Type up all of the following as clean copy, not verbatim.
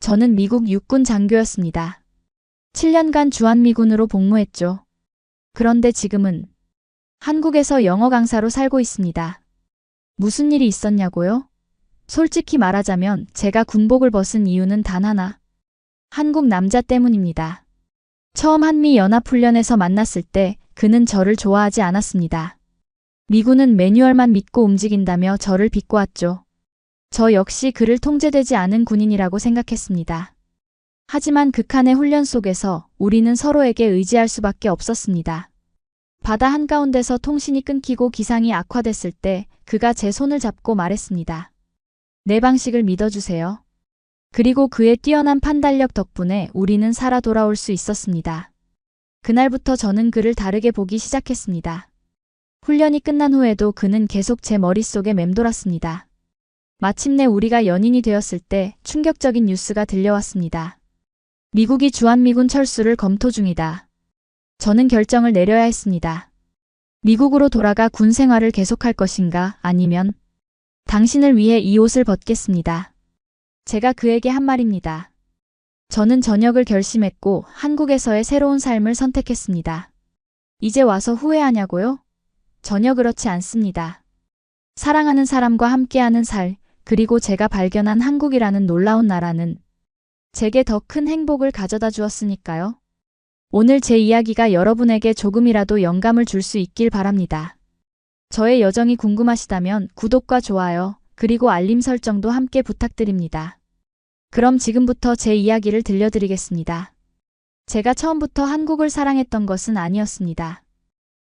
저는 미국 육군 장교였습니다. 7년간 주한미군으로 복무했죠. 그런데 지금은 한국에서 영어 강사로 살고 있습니다. 무슨 일이 있었냐고요? 솔직히 말하자면 제가 군복을 벗은 이유는 단 하나. 한국 남자 때문입니다. 처음 한미연합훈련에서 만났을 때 그는 저를 좋아하지 않았습니다. 미군은 매뉴얼만 믿고 움직인다며 저를 비꼬았죠. 저 역시 그를 통제되지 않은 군인이라고 생각했습니다. 하지만 극한의 훈련 속에서 우리는 서로에게 의지할 수밖에 없었습니다. 바다 한가운데서 통신이 끊기고 기상이 악화됐을 때 그가 제 손을 잡고 말했습니다. 내 방식을 믿어주세요. 그리고 그의 뛰어난 판단력 덕분에 우리는 살아 돌아올 수 있었습니다. 그날부터 저는 그를 다르게 보기 시작했습니다. 훈련이 끝난 후에도 그는 계속 제 머릿속에 맴돌았습니다. 마침내 우리가 연인이 되었을 때 충격적인 뉴스가 들려왔습니다. 미국이 주한미군 철수를 검토 중이다. 저는 결정을 내려야 했습니다. 미국으로 돌아가 군 생활을 계속할 것인가 아니면 당신을 위해 이 옷을 벗겠습니다. 제가 그에게 한 말입니다. 저는 전역을 결심했고 한국에서의 새로운 삶을 선택했습니다. 이제 와서 후회하냐고요? 전혀 그렇지 않습니다. 사랑하는 사람과 함께하는 살, 그리고 제가 발견한 한국이라는 놀라운 나라는 제게 더 큰 행복을 가져다 주었으니까요. 오늘 제 이야기가 여러분에게 조금이라도 영감을 줄 수 있길 바랍니다. 저의 여정이 궁금하시다면 구독과 좋아요, 그리고 알림 설정도 함께 부탁드립니다. 그럼 지금부터 제 이야기를 들려드리겠습니다. 제가 처음부터 한국을 사랑했던 것은 아니었습니다.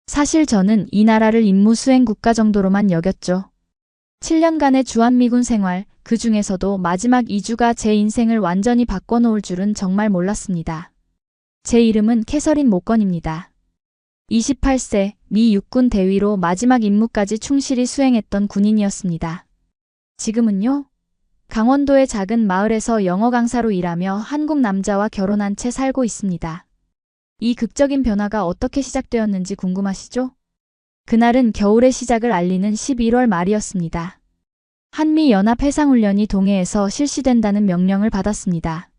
사실 저는 이 나라를 임무 수행 국가 정도로만 여겼죠. 7년간의 주한미군 생활, 그 중에서도 마지막 2주가 제 인생을 완전히 바꿔놓을 줄은 정말 몰랐습니다. 제 이름은 캐서린 모건입니다. 28세 미 육군 대위로 마지막 임무까지 충실히 수행했던 군인이었습니다. 지금은요? 강원도의 작은 마을에서 영어 강사로 일하며 한국 남자와 결혼한 채 살고 있습니다. 이 극적인 변화가 어떻게 시작되었는지 궁금하시죠? 그날은 겨울의 시작을 알리는 11월 말이었습니다. 한미연합해상훈련이 동해에서 실시된다는 명령을 받았습니다.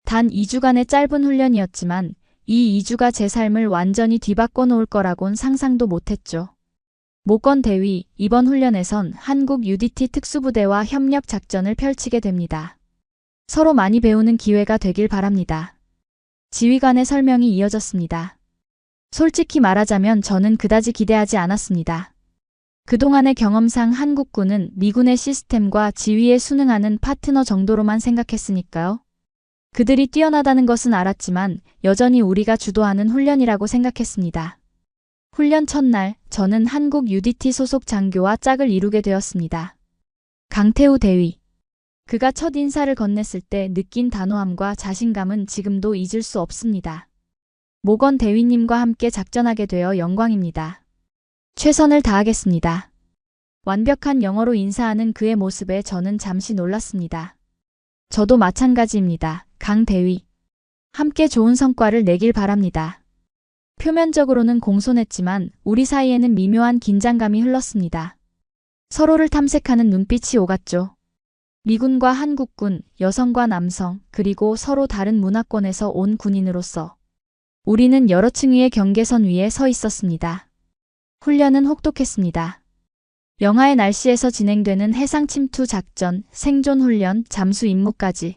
단 2주간의 짧은 훈련이었지만 이 2주가 제 삶을 완전히 뒤바꿔 놓을 거라곤 상상도 못했죠. 모건 대위, 이번 훈련에선 한국 UDT 특수부대와 협력 작전을 펼치게 됩니다. 서로 많이 배우는 기회가 되길 바랍니다. 지휘관의 설명이 이어졌습니다. 솔직히 말하자면 저는 그다지 기대하지 않았습니다. 그동안의 경험상 한국군은 미군의 시스템과 지휘에 순응하는 파트너 정도로만 생각했으니까요. 그들이 뛰어나다는 것은 알았지만 여전히 우리가 주도하는 훈련이라고 생각했습니다. 훈련 첫날, 저는 한국 UDT 소속 장교와 짝을 이루게 되었습니다. 강태우 대위. 그가 첫 인사를 건넸을 때 느낀 단호함과 자신감은 지금도 잊을 수 없습니다. 모건 대위님과 함께 작전하게 되어 영광입니다. 최선을 다하겠습니다. 완벽한 영어로 인사하는 그의 모습에 저는 잠시 놀랐습니다. 저도 마찬가지입니다. 강 대위. 함께 좋은 성과를 내길 바랍니다. 표면적으로는 공손했지만 우리 사이에는 미묘한 긴장감이 흘렀습니다. 서로를 탐색하는 눈빛이 오갔죠. 미군과 한국군, 여성과 남성, 그리고 서로 다른 문화권에서 온 군인으로서 우리는 여러 층위의 경계선 위에 서 있었습니다. 훈련은 혹독했습니다. 영하의 날씨에서 진행되는 해상 침투 작전, 생존 훈련, 잠수 임무까지.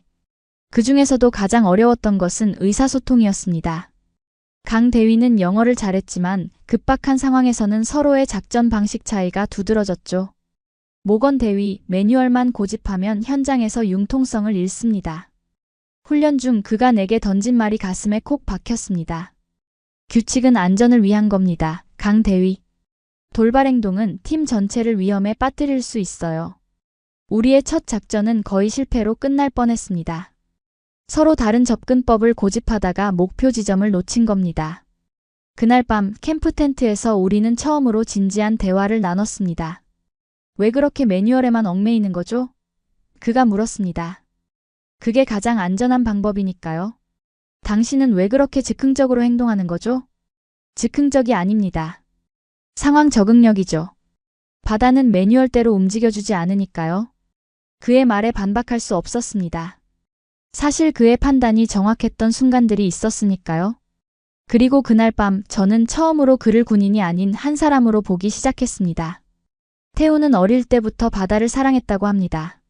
그 중에서도 가장 어려웠던 것은 의사소통이었습니다. 강 대위는 영어를 잘했지만 급박한 상황에서는 서로의 작전 방식 차이가 두드러졌죠. 모건 대위, 매뉴얼만 고집하면 현장에서 융통성을 잃습니다. 훈련 중 그가 내게 던진 말이 가슴에 콕 박혔습니다. 규칙은 안전을 위한 겁니다. 강 대위. 돌발 행동은 팀 전체를 위험에 빠뜨릴 수 있어요. 우리의 첫 작전은 거의 실패로 끝날 뻔했습니다. 서로 다른 접근법을 고집하다가 목표 지점을 놓친 겁니다. 그날 밤 캠프 텐트에서 우리는 처음으로 진지한 대화를 나눴습니다. 왜 그렇게 매뉴얼에만 얽매이는 거죠? 그가 물었습니다. 그게 가장 안전한 방법이니까요. 당신은 왜 그렇게 즉흥적으로 행동하는 거죠? 즉흥적이 아닙니다. 상황 적응력이죠. 바다는 매뉴얼대로 움직여주지 않으니까요. 그의 말에 반박할 수 없었습니다. 사실 그의 판단이 정확했던 순간들이 있었으니까요. 그리고 그날 밤 저는 처음으로 그를 군인이 아닌 한 사람으로 보기 시작했습니다. 태우는 어릴 때부터 바다를 사랑했다고 합니다.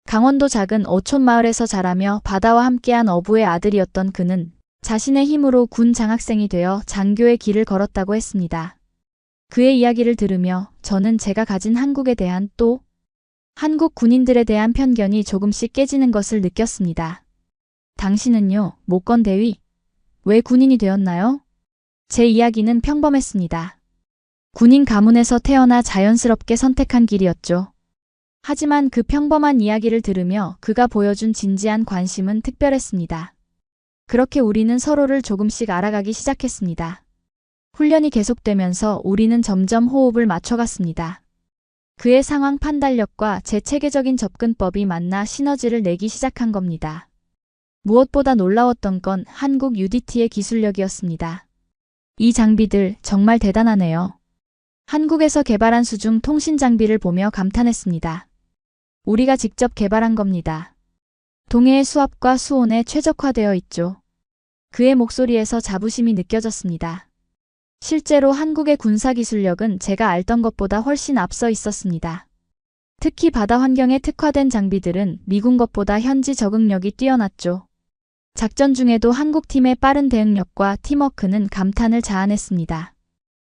강원도 작은 어촌 마을에서 자라며 바다와 함께한 어부의 아들이었던 그는 자신의 힘으로 군 장학생이 되어 장교의 길을 걸었다고 했습니다. 그의 이야기를 들으며 저는 제가 가진 한국에 대한 또 한국 군인들에 대한 편견이 조금씩 깨지는 것을 느꼈습니다. 당신은요, 목건 대위? 왜 군인이 되었나요? 제 이야기는 평범했습니다. 군인 가문에서 태어나 자연스럽게 선택한 길이었죠. 하지만 그 평범한 이야기를 들으며 그가 보여준 진지한 관심은 특별했습니다. 그렇게 우리는 서로를 조금씩 알아가기 시작했습니다. 훈련이 계속되면서 우리는 점점 호흡을 맞춰갔습니다. 그의 상황 판단력과 제 체계적인 접근법이 만나 시너지를 내기 시작한 겁니다. 무엇보다 놀라웠던 건 한국 UDT의 기술력이었습니다. 이 장비들 정말 대단하네요. 한국에서 개발한 수중 통신 장비를 보며 감탄했습니다. 우리가 직접 개발한 겁니다. 동해의 수압과 수온에 최적화되어 있죠. 그의 목소리에서 자부심이 느껴졌습니다. 실제로 한국의 군사기술력은 제가 알던 것보다 훨씬 앞서 있었습니다. 특히 바다 환경에 특화된 장비들은 미군 것보다 현지 적응력이 뛰어났죠. 작전 중에도 한국팀의 빠른 대응력과 팀워크는 감탄을 자아냈습니다.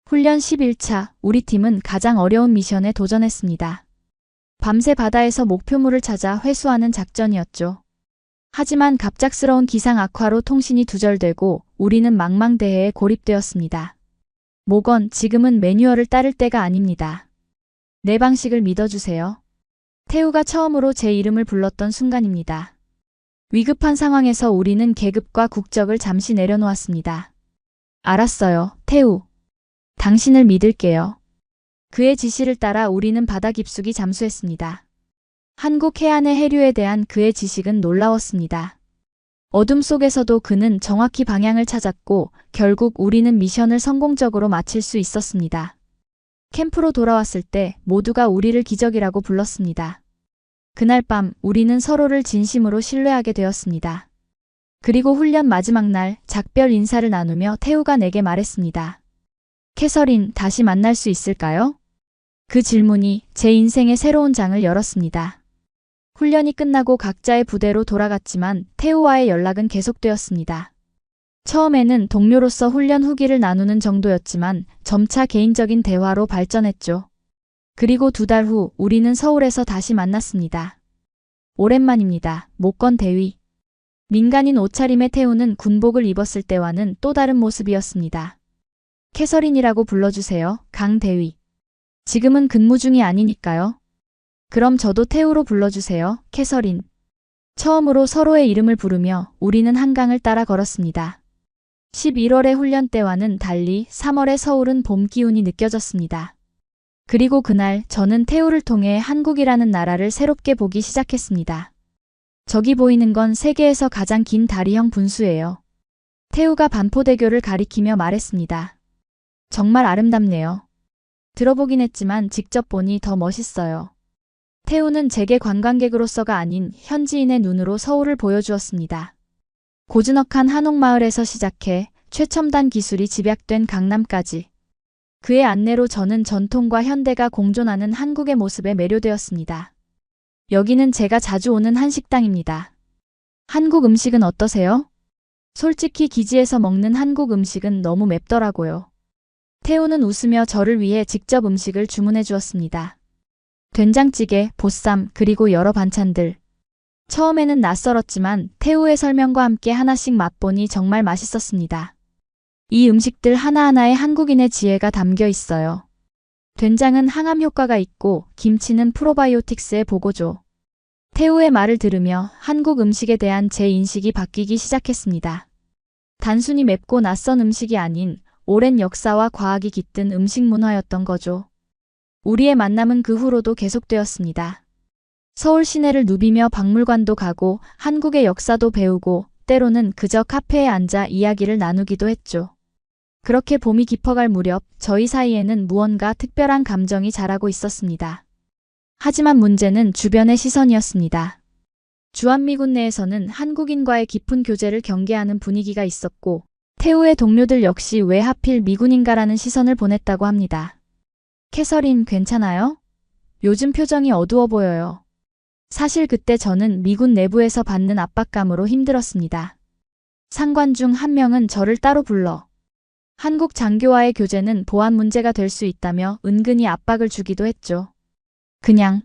훈련 11차, 우리 팀은 가장 어려운 미션에 도전했습니다. 밤새 바다에서 목표물을 찾아 회수하는 작전이었죠. 하지만 갑작스러운 기상 악화로 통신이 두절되고 우리는 망망대해에 고립되었습니다. 모건, 지금은 매뉴얼을 따를 때가 아닙니다. 내 방식을 믿어주세요. 태우가 처음으로 제 이름을 불렀던 순간입니다. 위급한 상황에서 우리는 계급과 국적을 잠시 내려놓았습니다. 알았어요, 태우. 당신을 믿을게요. 그의 지시를 따라 우리는 바다 깊숙이 잠수했습니다. 한국 해안의 해류에 대한 그의 지식은 놀라웠습니다. 어둠 속에서도 그는 정확히 방향을 찾았고 결국 우리는 미션을 성공적으로 마칠 수 있었습니다. 캠프로 돌아왔을 때 모두가 우리를 기적이라고 불렀습니다. 그날 밤 우리는 서로를 진심으로 신뢰하게 되었습니다. 그리고 훈련 마지막 날 작별 인사를 나누며 태우가 내게 말했습니다. 캐서린, 다시 만날 수 있을까요? 그 질문이 제 인생의 새로운 장을 열었습니다. 훈련이 끝나고 각자의 부대로 돌아갔지만 태우와의 연락은 계속되었습니다. 처음에는 동료로서 훈련 후기를 나누는 정도였지만 점차 개인적인 대화로 발전했죠. 그리고 2달 후 우리는 서울에서 다시 만났습니다. 오랜만입니다. 목건 대위. 민간인 옷차림의 태우는 군복을 입었을 때와는 또 다른 모습이었습니다. 캐서린이라고 불러주세요, 강 대위. 지금은 근무 중이 아니니까요. 그럼 저도 태우로 불러주세요, 캐서린. 처음으로 서로의 이름을 부르며 우리는 한강을 따라 걸었습니다. 11월의 훈련 때와는 달리 3월의 서울은 봄 기운이 느껴졌습니다. 그리고 그날 저는 태우를 통해 한국이라는 나라를 새롭게 보기 시작했습니다. 저기 보이는 건 세계에서 가장 긴 다리형 분수예요. 태우가 반포대교를 가리키며 말했습니다. 정말 아름답네요. 들어보긴 했지만 직접 보니 더 멋있어요. 태우는 제게 관광객으로서가 아닌 현지인의 눈으로 서울을 보여주었습니다. 고즈넉한 한옥마을에서 시작해 최첨단 기술이 집약된 강남까지. 그의 안내로 저는 전통과 현대가 공존하는 한국의 모습에 매료되었습니다. 여기는 제가 자주 오는 한식당입니다. 한국 음식은 어떠세요? 솔직히 기지에서 먹는 한국 음식은 너무 맵더라고요. 태우는 웃으며 저를 위해 직접 음식을 주문해 주었습니다. 된장찌개, 보쌈, 그리고 여러 반찬들. 처음에는 낯설었지만 태우의 설명과 함께 하나씩 맛보니 정말 맛있었습니다. 이 음식들 하나하나에 한국인의 지혜가 담겨 있어요. 된장은 항암 효과가 있고 김치는 프로바이오틱스의 보고죠. 태우의 말을 들으며 한국 음식에 대한 제 인식이 바뀌기 시작했습니다. 단순히 맵고 낯선 음식이 아닌 오랜 역사와 과학이 깃든 음식 문화였던 거죠. 우리의 만남은 그 후로도 계속되었습니다. 서울 시내를 누비며 박물관도 가고 한국의 역사도 배우고 때로는 그저 카페에 앉아 이야기를 나누기도 했죠. 그렇게 봄이 깊어갈 무렵 저희 사이에는 무언가 특별한 감정이 자라고 있었습니다. 하지만 문제는 주변의 시선이었습니다. 주한미군 내에서는 한국인과의 깊은 교제를 경계하는 분위기가 있었고 태우의 동료들 역시 왜 하필 미군인가라는 시선을 보냈다고 합니다. 캐서린, 괜찮아요? 요즘 표정이 어두워 보여요. 사실 그때 저는 미군 내부에서 받는 압박감으로 힘들었습니다. 상관 중 한 명은 저를 따로 불러 한국 장교와의 교제는 보안 문제가 될 수 있다며 은근히 압박을 주기도 했죠. 그냥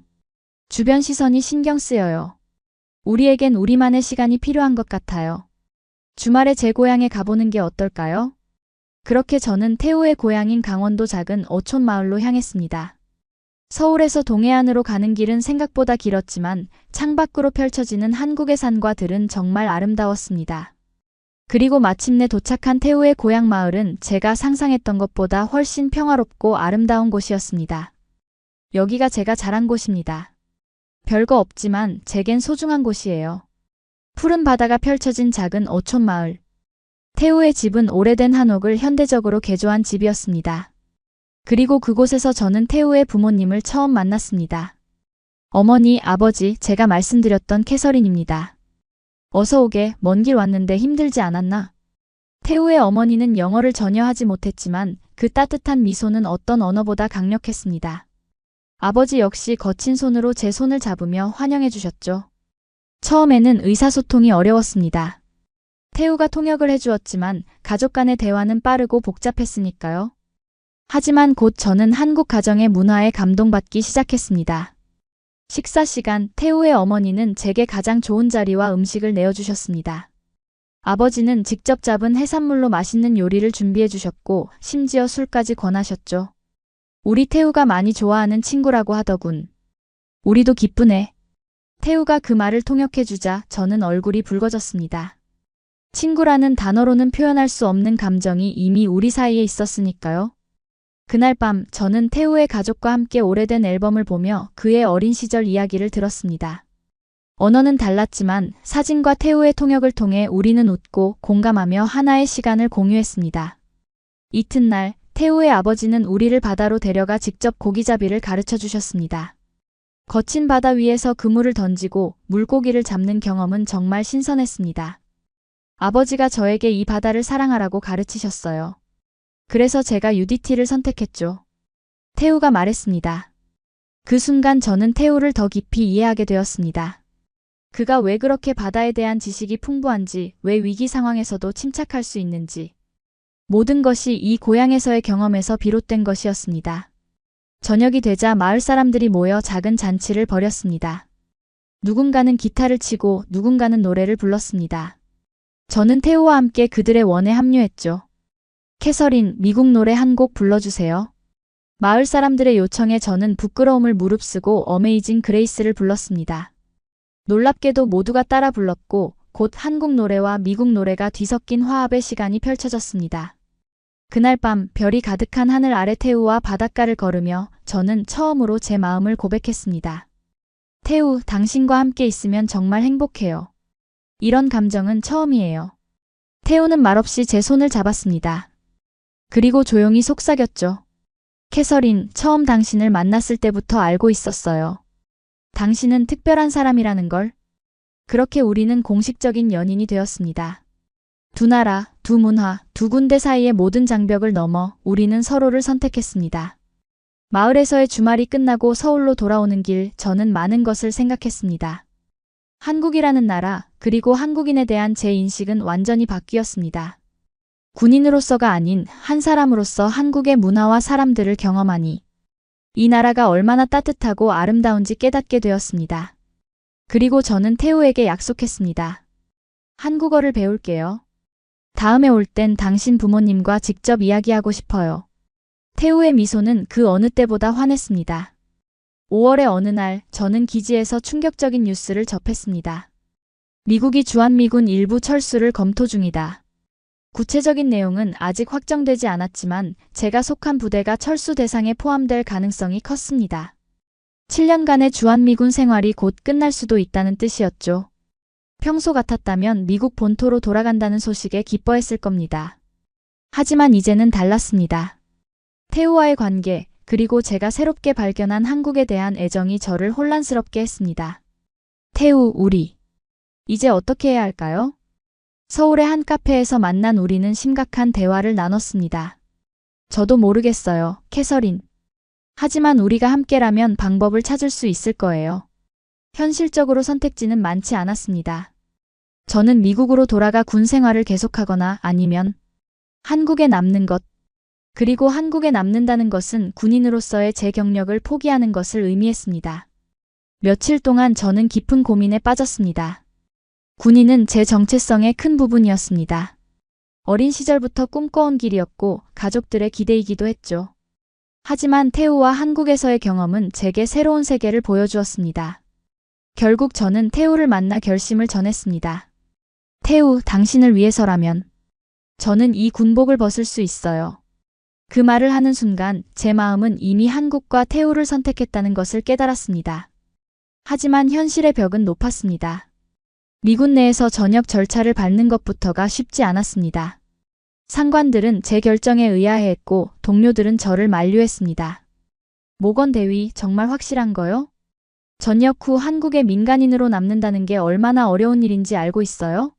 주변 시선이 신경 쓰여요. 우리에겐 우리만의 시간이 필요한 것 같아요. 주말에 제 고향에 가보는 게 어떨까요? 그렇게 저는 태우의 고향인 강원도 작은 어촌 마을로 향했습니다. 서울에서 동해안으로 가는 길은 생각보다 길었지만 창밖으로 펼쳐지는 한국의 산과 들은 정말 아름다웠습니다. 그리고 마침내 도착한 태우의 고향 마을은 제가 상상했던 것보다 훨씬 평화롭고 아름다운 곳이었습니다. 여기가 제가 자란 곳입니다. 별거 없지만 제겐 소중한 곳이에요. 푸른 바다가 펼쳐진 작은 어촌 마을. 태우의 집은 오래된 한옥을 현대적으로 개조한 집이었습니다. 그리고 그곳에서 저는 태우의 부모님을 처음 만났습니다. 어머니, 아버지, 제가 말씀드렸던 캐서린입니다. 어서 오게, 먼 길 왔는데 힘들지 않았나? 태우의 어머니는 영어를 전혀 하지 못했지만 그 따뜻한 미소는 어떤 언어보다 강력했습니다. 아버지 역시 거친 손으로 제 손을 잡으며 환영해 주셨죠. 처음에는 의사소통이 어려웠습니다. 태우가 통역을 해주었지만 가족 간의 대화는 빠르고 복잡했으니까요. 하지만 곧 저는 한국 가정의 문화에 감동받기 시작했습니다. 식사 시간, 태우의 어머니는 제게 가장 좋은 자리와 음식을 내어주셨습니다. 아버지는 직접 잡은 해산물로 맛있는 요리를 준비해 주셨고 심지어 술까지 권하셨죠. 우리 태우가 많이 좋아하는 친구라고 하더군. 우리도 기쁘네. 태우가 그 말을 통역해 주자 저는 얼굴이 붉어졌습니다. 친구라는 단어로는 표현할 수 없는 감정이 이미 우리 사이에 있었으니까요. 그날 밤 저는 태우의 가족과 함께 오래된 앨범을 보며 그의 어린 시절 이야기를 들었습니다. 언어는 달랐지만 사진과 태우의 통역을 통해 우리는 웃고 공감하며 하나의 시간을 공유했습니다. 이튿날 태우의 아버지는 우리를 바다로 데려가 직접 고기잡이를 가르쳐 주셨습니다. 거친 바다 위에서 그물을 던지고 물고기를 잡는 경험은 정말 신선했습니다. 아버지가 저에게 이 바다를 사랑하라고 가르치셨어요. 그래서 제가 UDT를 선택했죠. 태우가 말했습니다. 그 순간 저는 태우를 더 깊이 이해하게 되었습니다. 그가 왜 그렇게 바다에 대한 지식이 풍부한지, 왜 위기 상황에서도 침착할 수 있는지. 모든 것이 이 고향에서의 경험에서 비롯된 것이었습니다. 저녁이 되자 마을 사람들이 모여 작은 잔치를 벌였습니다. 누군가는 기타를 치고 누군가는 노래를 불렀습니다. 저는 태우와 함께 그들의 원에 합류했죠. 캐서린, 미국 노래 한 곡 불러주세요. 마을 사람들의 요청에 저는 부끄러움을 무릅쓰고 어메이징 그레이스를 불렀습니다. 놀랍게도 모두가 따라 불렀고 곧 한국 노래와 미국 노래가 뒤섞인 화합의 시간이 펼쳐졌습니다. 그날 밤 별이 가득한 하늘 아래 태우와 바닷가를 걸으며 저는 처음으로 제 마음을 고백했습니다. 태우, 당신과 함께 있으면 정말 행복해요. 이런 감정은 처음이에요. 태우는 말없이 제 손을 잡았습니다. 그리고 조용히 속삭였죠. 캐서린, 처음 당신을 만났을 때부터 알고 있었어요. 당신은 특별한 사람이라는 걸. 그렇게 우리는 공식적인 연인이 되었습니다. 두 나라, 두 문화, 두 군대 사이의 모든 장벽을 넘어 우리는 서로를 선택했습니다. 마을에서의 주말이 끝나고 서울로 돌아오는 길, 저는 많은 것을 생각했습니다. 한국이라는 나라, 그리고 한국인에 대한 제 인식은 완전히 바뀌었습니다. 군인으로서가 아닌 한 사람으로서 한국의 문화와 사람들을 경험하니 이 나라가 얼마나 따뜻하고 아름다운지 깨닫게 되었습니다. 그리고 저는 태우에게 약속했습니다. 한국어를 배울게요. 다음에 올 땐 당신 부모님과 직접 이야기하고 싶어요. 태우의 미소는 그 어느 때보다 환했습니다. 5월의 어느 날 저는 기지에서 충격적인 뉴스를 접했습니다. 미국이 주한미군 일부 철수를 검토 중이다. 구체적인 내용은 아직 확정되지 않았지만 제가 속한 부대가 철수 대상에 포함될 가능성이 컸습니다. 7년간의 주한미군 생활이 곧 끝날 수도 있다는 뜻이었죠. 평소 같았다면 미국 본토로 돌아간다는 소식에 기뻐했을 겁니다. 하지만 이제는 달랐습니다. 태우와의 관계, 그리고 제가 새롭게 발견한 한국에 대한 애정이 저를 혼란스럽게 했습니다. 태우, 우리 이제 어떻게 해야 할까요? 서울의 한 카페에서 만난 우리는 심각한 대화를 나눴습니다. 저도 모르겠어요, 캐서린. 하지만 우리가 함께라면 방법을 찾을 수 있을 거예요. 현실적으로 선택지는 많지 않았습니다. 저는 미국으로 돌아가 군 생활을 계속하거나 아니면 한국에 남는 것, 그리고 한국에 남는다는 것은 군인으로서의 제 경력을 포기하는 것을 의미했습니다. 며칠 동안 저는 깊은 고민에 빠졌습니다. 군인은 제 정체성의 큰 부분이었습니다. 어린 시절부터 꿈꿔온 길이었고 가족들의 기대이기도 했죠. 하지만 태우와 한국에서의 경험은 제게 새로운 세계를 보여주었습니다. 결국 저는 태우를 만나 결심을 전했습니다. 태우, 당신을 위해서라면 저는 이 군복을 벗을 수 있어요. 그 말을 하는 순간 제 마음은 이미 한국과 태우를 선택했다는 것을 깨달았습니다. 하지만 현실의 벽은 높았습니다. 미군 내에서 전역 절차를 밟는 것부터가 쉽지 않았습니다. 상관들은 제 결정에 의아해했고 동료들은 저를 만류했습니다. 모건 대위, 정말 확실한 거요? 전역 후 한국의 민간인으로 남는다는 게 얼마나 어려운 일인지 알고 있어요?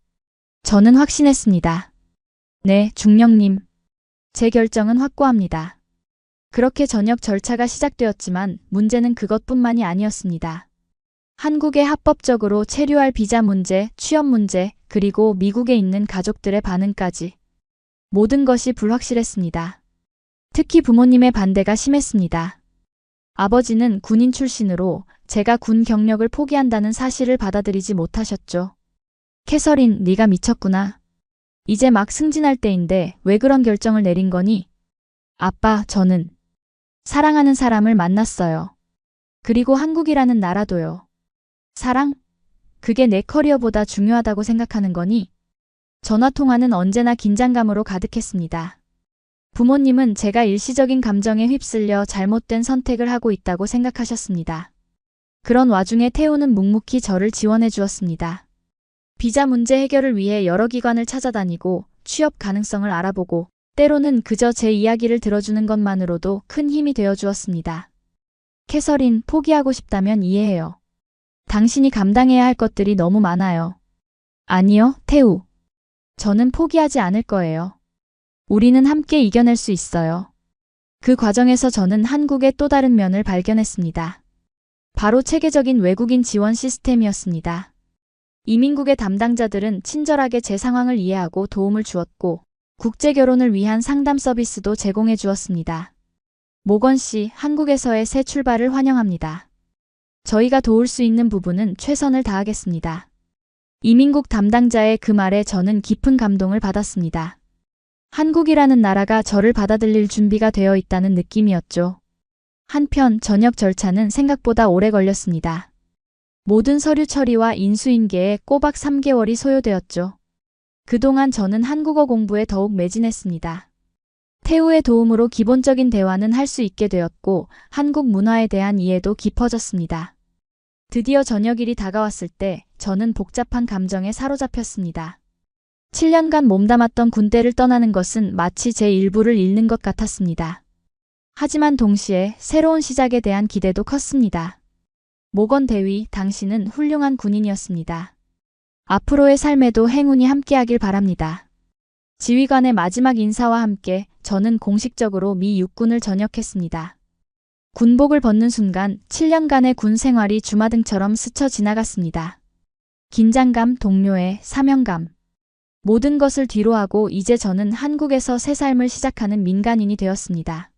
저는 확신했습니다. 네, 중령님. 제 결정은 확고합니다. 그렇게 전역 절차가 시작되었지만 문제는 그것뿐만이 아니었습니다. 한국에 합법적으로 체류할 비자 문제, 취업 문제, 그리고 미국에 있는 가족들의 반응까지. 모든 것이 불확실했습니다. 특히 부모님의 반대가 심했습니다. 아버지는 군인 출신으로 제가 군 경력을 포기한다는 사실을 받아들이지 못하셨죠. 캐서린, 네가 미쳤구나. 이제 막 승진할 때인데 왜 그런 결정을 내린 거니? 아빠, 저는 사랑하는 사람을 만났어요. 그리고 한국이라는 나라도요. 사랑? 그게 내 커리어보다 중요하다고 생각하는 거니? 전화통화는 언제나 긴장감으로 가득했습니다. 부모님은 제가 일시적인 감정에 휩쓸려 잘못된 선택을 하고 있다고 생각하셨습니다. 그런 와중에 태우는 묵묵히 저를 지원해 주었습니다. 비자 문제 해결을 위해 여러 기관을 찾아다니고 취업 가능성을 알아보고 때로는 그저 제 이야기를 들어주는 것만으로도 큰 힘이 되어 주었습니다. 캐서린, 포기하고 싶다면 이해해요. 당신이 감당해야 할 것들이 너무 많아요. 아니요, 태우. 저는 포기하지 않을 거예요. 우리는 함께 이겨낼 수 있어요. 그 과정에서 저는 한국의 또 다른 면을 발견했습니다. 바로 체계적인 외국인 지원 시스템이었습니다. 이민국의 담당자들은 친절하게 제 상황을 이해하고 도움을 주었고 국제 결혼을 위한 상담 서비스도 제공해 주었습니다. 모건 씨, 한국에서의 새 출발을 환영합니다. 저희가 도울 수 있는 부분은 최선을 다하겠습니다. 이민국 담당자의 그 말에 저는 깊은 감동을 받았습니다. 한국이라는 나라가 저를 받아들일 준비가 되어 있다는 느낌이었죠. 한편 전역 절차는 생각보다 오래 걸렸습니다. 모든 서류 처리와 인수인계에 꼬박 3개월이 소요되었죠. 그동안 저는 한국어 공부에 더욱 매진했습니다. 태우의 도움으로 기본적인 대화는 할 수 있게 되었고 한국 문화에 대한 이해도 깊어졌습니다. 드디어 저녁일이 다가왔을 때 저는 복잡한 감정에 사로잡혔습니다. 7년간 몸담았던 군대를 떠나는 것은 마치 제 일부를 잃는 것 같았습니다. 하지만 동시에 새로운 시작에 대한 기대도 컸습니다. 모건 대위, 당신은 훌륭한 군인이었습니다. 앞으로의 삶에도 행운이 함께하길 바랍니다. 지휘관의 마지막 인사와 함께 저는 공식적으로 미 육군을 전역했습니다. 군복을 벗는 순간 7년간의 군 생활이 주마등처럼 스쳐 지나갔습니다. 긴장감, 동료애, 사명감. 모든 것을 뒤로하고 이제 저는 한국에서 새 삶을 시작하는 민간인이 되었습니다.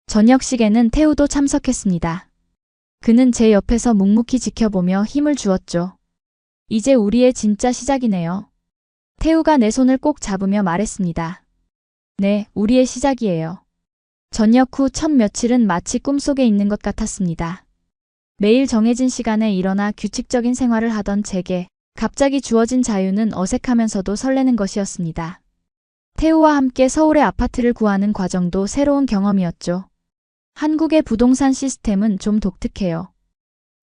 저녁식에는 태우도 참석했습니다. 그는 제 옆에서 묵묵히 지켜보며 힘을 주었죠. 이제 우리의 진짜 시작이네요. 태우가 내 손을 꼭 잡으며 말했습니다. 네, 우리의 시작이에요. 전역 후 첫 며칠은 마치 꿈속에 있는 것 같았습니다. 매일 정해진 시간에 일어나 규칙적인 생활을 하던 제게 갑자기 주어진 자유는 어색하면서도 설레는 것이었습니다. 태우와 함께 서울의 아파트를 구하는 과정도 새로운 경험이었죠. 한국의 부동산 시스템은 좀 독특해요.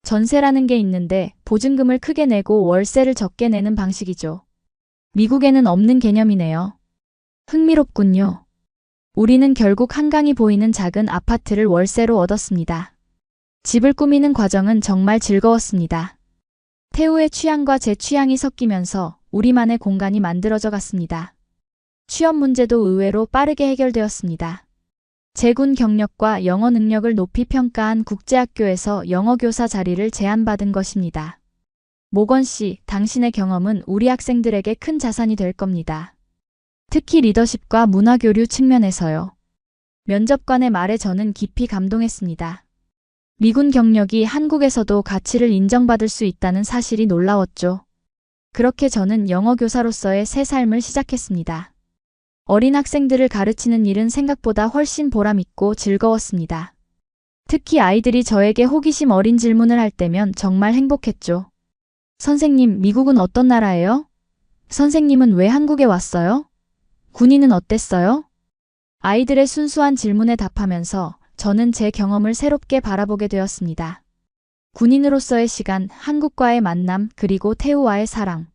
전세라는 게 있는데 보증금을 크게 내고 월세를 적게 내는 방식이죠. 미국에는 없는 개념이네요. 흥미롭군요. 우리는 결국 한강이 보이는 작은 아파트를 월세로 얻었습니다. 집을 꾸미는 과정은 정말 즐거웠습니다. 태우의 취향과 제 취향이 섞이면서 우리만의 공간이 만들어져 갔습니다. 취업 문제도 의외로 빠르게 해결되었습니다. 제 군 경력과 영어 능력을 높이 평가한 국제학교에서 영어교사 자리를 제안받은 것입니다. 모건 씨, 당신의 경험은 우리 학생들에게 큰 자산이 될 겁니다. 특히 리더십과 문화교류 측면에서요. 면접관의 말에 저는 깊이 감동했습니다. 미군 경력이 한국에서도 가치를 인정받을 수 있다는 사실이 놀라웠죠. 그렇게 저는 영어교사로서의 새 삶을 시작했습니다. 어린 학생들을 가르치는 일은 생각보다 훨씬 보람있고 즐거웠습니다. 특히 아이들이 저에게 호기심 어린 질문을 할 때면 정말 행복했죠. 선생님, 미국은 어떤 나라예요? 선생님은 왜 한국에 왔어요? 군인은 어땠어요? 아이들의 순수한 질문에 답하면서 저는 제 경험을 새롭게 바라보게 되었습니다. 군인으로서의 시간, 한국과의 만남, 그리고 태우와의 사랑.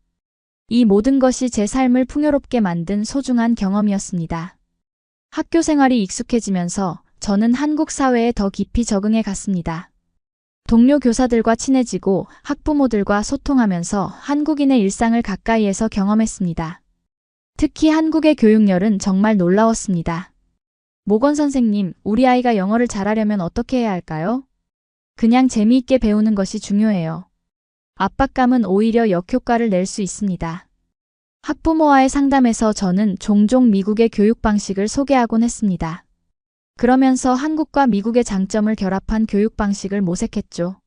이 모든 것이 제 삶을 풍요롭게 만든 소중한 경험이었습니다. 학교 생활이 익숙해지면서 저는 한국 사회에 더 깊이 적응해 갔습니다. 동료 교사들과 친해지고 학부모들과 소통하면서 한국인의 일상을 가까이에서 경험했습니다. 특히 한국의 교육열은 정말 놀라웠습니다. 모건 선생님, 우리 아이가 영어를 잘하려면 어떻게 해야 할까요? 그냥 재미있게 배우는 것이 중요해요. 압박감은 오히려 역효과를 낼 수 있습니다. 학부모와의 상담에서 저는 종종 미국의 교육 방식을 소개하곤 했습니다. 그러면서 한국과 미국의 장점을 결합한 교육 방식을 모색했죠.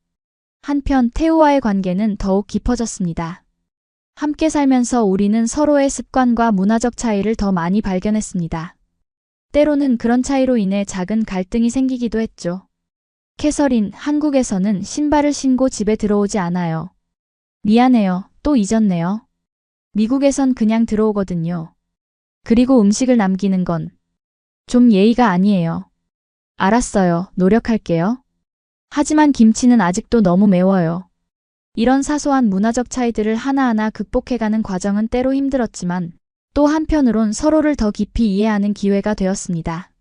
한편 태우와의 관계는 더욱 깊어졌습니다. 함께 살면서 우리는 서로의 습관과 문화적 차이를 더 많이 발견했습니다. 때로는 그런 차이로 인해 작은 갈등이 생기기도 했죠. 캐서린, 한국에서는 신발을 신고 집에 들어오지 않아요. 미안해요. 또 잊었네요. 미국에선 그냥 들어오거든요. 그리고 음식을 남기는 건 좀 예의가 아니에요. 알았어요. 노력할게요. 하지만 김치는 아직도 너무 매워요. 이런 사소한 문화적 차이들을 하나하나 극복해가는 과정은 때로 힘들었지만 또 한편으론 서로를 더 깊이 이해하는 기회가 되었습니다.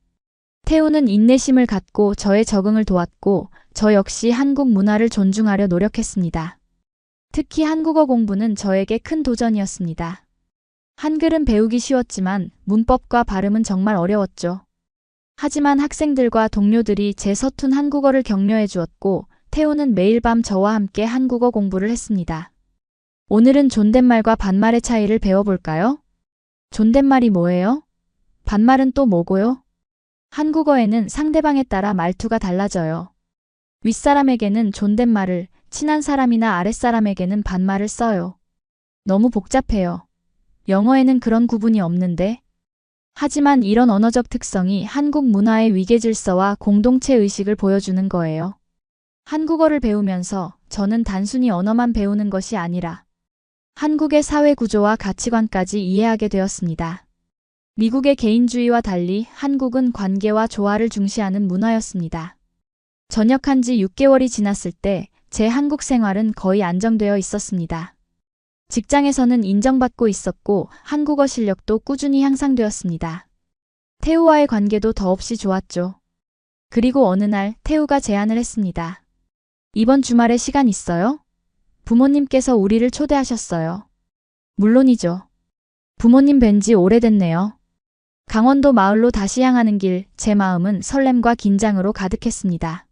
태우는 인내심을 갖고 저의 적응을 도왔고 저 역시 한국 문화를 존중하려 노력했습니다. 특히 한국어 공부는 저에게 큰 도전이었습니다. 한글은 배우기 쉬웠지만 문법과 발음은 정말 어려웠죠. 하지만 학생들과 동료들이 제 서툰 한국어를 격려해 주었고 태우는 매일 밤 저와 함께 한국어 공부를 했습니다. 오늘은 존댓말과 반말의 차이를 배워볼까요? 존댓말이 뭐예요? 반말은 또 뭐고요? 한국어에는 상대방에 따라 말투가 달라져요. 윗사람에게는 존댓말을, 친한 사람이나 아랫사람에게는 반말을 써요. 너무 복잡해요. 영어에는 그런 구분이 없는데. 하지만 이런 언어적 특성이 한국 문화의 위계질서와 공동체 의식을 보여주는 거예요. 한국어를 배우면서 저는 단순히 언어만 배우는 것이 아니라 한국의 사회 구조와 가치관까지 이해하게 되었습니다. 미국의 개인주의와 달리 한국은 관계와 조화를 중시하는 문화였습니다. 전역한 지 6개월이 지났을 때 제 한국 생활은 거의 안정되어 있었습니다. 직장에서는 인정받고 있었고 한국어 실력도 꾸준히 향상되었습니다. 태우와의 관계도 더없이 좋았죠. 그리고 어느 날 태우가 제안을 했습니다. 이번 주말에 시간 있어요? 부모님께서 우리를 초대하셨어요. 물론이죠. 부모님 뵌 지 오래됐네요. 강원도 마을로 다시 향하는 길, 제 마음은 설렘과 긴장으로 가득했습니다.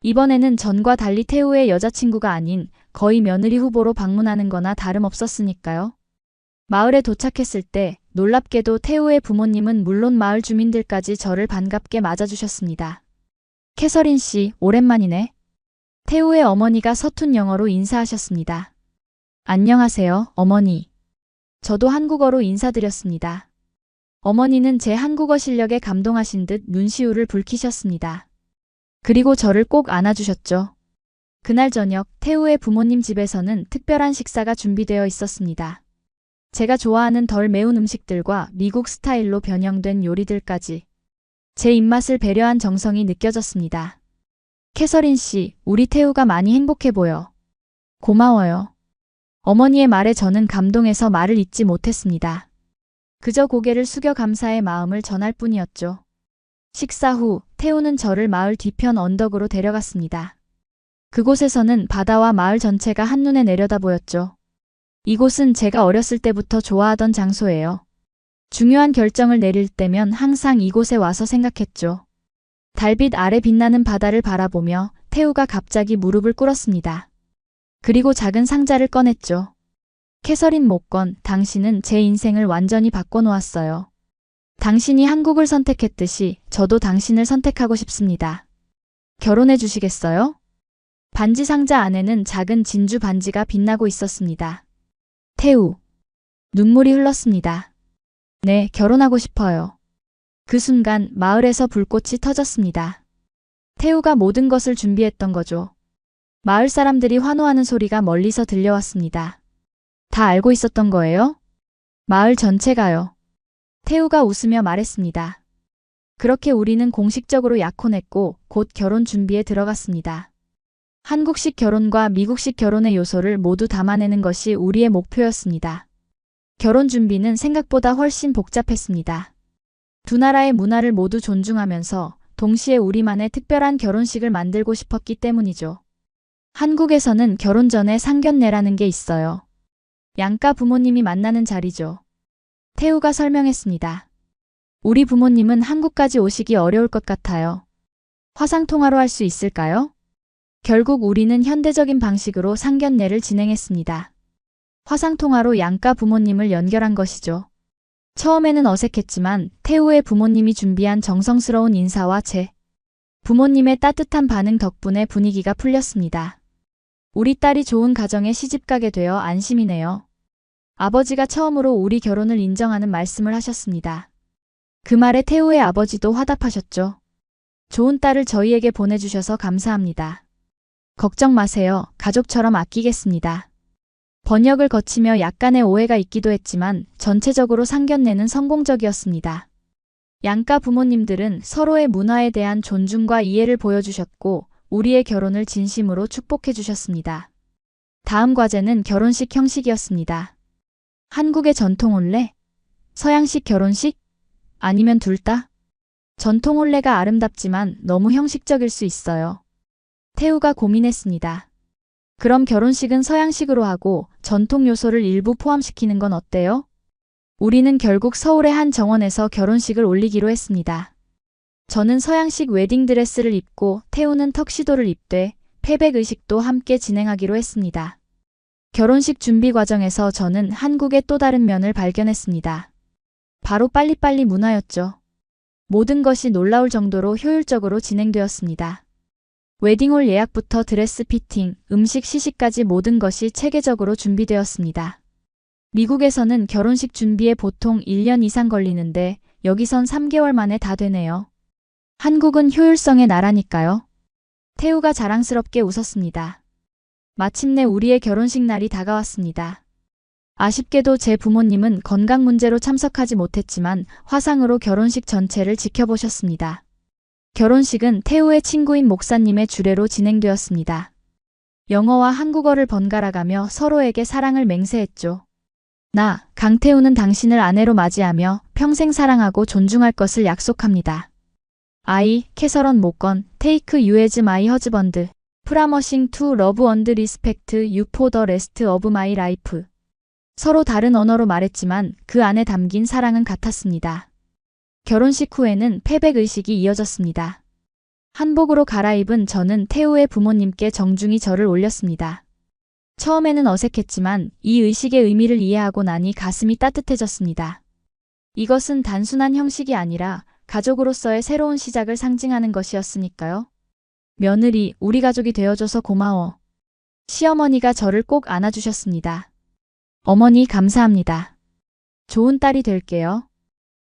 이번에는 전과 달리 태우의 여자친구가 아닌 거의 며느리 후보로 방문하는 거나 다름없었으니까요. 마을에 도착했을 때 놀랍게도 태우의 부모님은 물론 마을 주민들까지 저를 반갑게 맞아주셨습니다. 캐서린 씨, 오랜만이네. 태우의 어머니가 서툰 영어로 인사하셨습니다. 안녕하세요, 어머니. 저도 한국어로 인사드렸습니다. 어머니는 제 한국어 실력에 감동하신 듯 눈시울을 붉히셨습니다. 그리고 저를 꼭 안아주셨죠. 그날 저녁 태우의 부모님 집에서는 특별한 식사가 준비되어 있었습니다. 제가 좋아하는 덜 매운 음식들과 미국 스타일로 변형된 요리들까지 제 입맛을 배려한 정성이 느껴졌습니다. 캐서린 씨, 우리 태우가 많이 행복해 보여. 고마워요. 어머니의 말에 저는 감동해서 말을 잇지 못했습니다. 그저 고개를 숙여 감사의 마음을 전할 뿐이었죠. 식사 후 태우는 저를 마을 뒤편 언덕으로 데려갔습니다. 그곳에서는 바다와 마을 전체가 한눈에 내려다 보였죠. 이곳은 제가 어렸을 때부터 좋아하던 장소예요. 중요한 결정을 내릴 때면 항상 이곳에 와서 생각했죠. 달빛 아래 빛나는 바다를 바라보며 태우가 갑자기 무릎을 꿇었습니다. 그리고 작은 상자를 꺼냈죠. 캐서린 목건, 당신은 제 인생을 완전히 바꿔놓았어요. 당신이 한국을 선택했듯이 저도 당신을 선택하고 싶습니다. 결혼해 주시겠어요? 반지 상자 안에는 작은 진주 반지가 빛나고 있었습니다. 태우. 눈물이 흘렀습니다. 네, 결혼하고 싶어요. 그 순간 마을에서 불꽃이 터졌습니다. 태우가 모든 것을 준비했던 거죠. 마을 사람들이 환호하는 소리가 멀리서 들려왔습니다. 다 알고 있었던 거예요? 마을 전체가요. 태우가 웃으며 말했습니다. 그렇게 우리는 공식적으로 약혼했고 곧 결혼 준비에 들어갔습니다. 한국식 결혼과 미국식 결혼의 요소를 모두 담아내는 것이 우리의 목표였습니다. 결혼 준비는 생각보다 훨씬 복잡했습니다. 두 나라의 문화를 모두 존중하면서 동시에 우리만의 특별한 결혼식을 만들고 싶었기 때문이죠. 한국에서는 결혼 전에 상견례라는 게 있어요. 양가 부모님이 만나는 자리죠. 태우가 설명했습니다. 우리 부모님은 한국까지 오시기 어려울 것 같아요. 화상통화로 할 수 있을까요? 결국 우리는 현대적인 방식으로 상견례를 진행했습니다. 화상통화로 양가 부모님을 연결한 것이죠. 처음에는 어색했지만 태우의 부모님이 준비한 정성스러운 인사와 제 부모님의 따뜻한 반응 덕분에 분위기가 풀렸습니다. 우리 딸이 좋은 가정에 시집가게 되어 안심이네요. 아버지가 처음으로 우리 결혼을 인정하는 말씀을 하셨습니다. 그 말에 태우의 아버지도 화답하셨죠. 좋은 딸을 저희에게 보내주셔서 감사합니다. 걱정 마세요. 가족처럼 아끼겠습니다. 번역을 거치며 약간의 오해가 있기도 했지만 전체적으로 상견례는 성공적이었습니다. 양가 부모님들은 서로의 문화에 대한 존중과 이해를 보여주셨고 우리의 결혼을 진심으로 축복해 주셨습니다. 다음 과제는 결혼식 형식이었습니다. 한국의 전통 혼례? 서양식 결혼식? 아니면 둘 다? 전통 혼례가 아름답지만 너무 형식적일 수 있어요. 태우가 고민했습니다. 그럼 결혼식은 서양식으로 하고 전통 요소를 일부 포함시키는 건 어때요? 우리는 결국 서울의 한 정원에서 결혼식을 올리기로 했습니다. 저는 서양식 웨딩드레스를 입고 태우는 턱시도를 입되 패백 의식도 함께 진행하기로 했습니다. 결혼식 준비 과정에서 저는 한국의 또 다른 면을 발견했습니다. 바로 빨리빨리 문화였죠. 모든 것이 놀라울 정도로 효율적으로 진행되었습니다. 웨딩홀 예약부터 드레스 피팅, 음식 시식까지 모든 것이 체계적으로 준비되었습니다. 미국에서는 결혼식 준비에 보통 1년 이상 걸리는데 여기선 3개월 만에 다 되네요. 한국은 효율성의 나라니까요. 태우가 자랑스럽게 웃었습니다. 마침내 우리의 결혼식 날이 다가왔습니다. 아쉽게도 제 부모님은 건강 문제로 참석하지 못했지만 화상으로 결혼식 전체를 지켜보셨습니다. 결혼식은 태우의 친구인 목사님의 주례로 진행되었습니다. 영어와 한국어를 번갈아가며 서로에게 사랑을 맹세했죠. 나, 강태우는 당신을 아내로 맞이하며 평생 사랑하고 존중할 것을 약속합니다. I, 캐서런 목건, take you as my husband, promising to love and respect you for the rest of my life. 서로 다른 언어로 말했지만 그 안에 담긴 사랑은 같았습니다. 결혼식 후에는 패백 의식이 이어졌습니다. 한복으로 갈아입은 저는 태우의 부모님께 정중히 절을 올렸습니다. 처음에는 어색했지만 이 의식의 의미를 이해하고 나니 가슴이 따뜻해졌습니다. 이것은 단순한 형식이 아니라 가족으로서의 새로운 시작을 상징하는 것이었으니까요. 며느리, 우리 가족이 되어줘서 고마워. 시어머니가 저를 꼭 안아주셨습니다. 어머니 감사합니다. 좋은 딸이 될게요.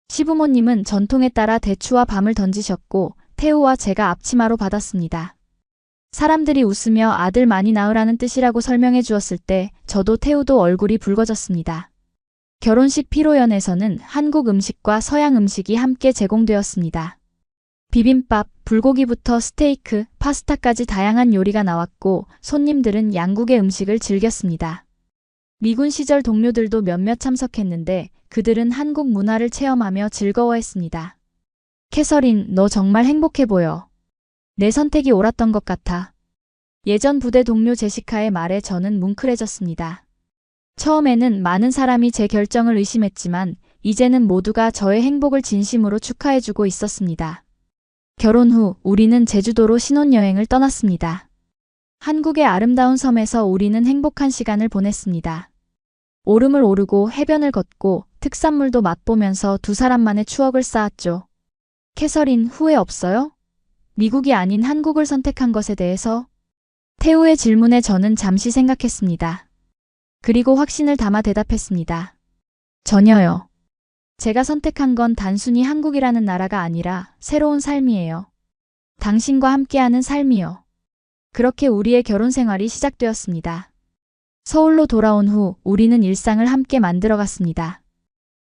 시부모님은 전통에 따라 대추와 밤을 던지셨고 태우와 제가 앞치마로 받았습니다. 사람들이 웃으며 아들 많이 낳으라는 뜻이라고 설명해 주었을 때 저도 태우도 얼굴이 붉어졌습니다. 결혼식 피로연에서는 한국 음식과 서양 음식이 함께 제공되었습니다. 비빔밥, 불고기부터 스테이크, 파스타까지 다양한 요리가 나왔고 손님들은 양국의 음식을 즐겼습니다. 미군 시절 동료들도 몇몇 참석했는데 그들은 한국 문화를 체험하며 즐거워했습니다. 캐서린, 너 정말 행복해 보여. 내 선택이 옳았던 것 같아. 예전 부대 동료 제시카의 말에 저는 뭉클해졌습니다. 처음에는 많은 사람이 제 결정을 의심했지만 이제는 모두가 저의 행복을 진심으로 축하해주고 있었습니다. 결혼 후 우리는 제주도로 신혼여행을 떠났습니다. 한국의 아름다운 섬에서 우리는 행복한 시간을 보냈습니다. 오름을 오르고 해변을 걷고 특산물도 맛보면서 두 사람만의 추억을 쌓았죠. 캐서린, 후회 없어요? 미국이 아닌 한국을 선택한 것에 대해서? 태우의 질문에 저는 잠시 생각했습니다. 그리고 확신을 담아 대답했습니다. 전혀요. 제가 선택한 건 단순히 한국이라는 나라가 아니라 새로운 삶이에요. 당신과 함께하는 삶이요. 그렇게 우리의 결혼 생활이 시작되었습니다. 서울로 돌아온 후 우리는 일상을 함께 만들어갔습니다.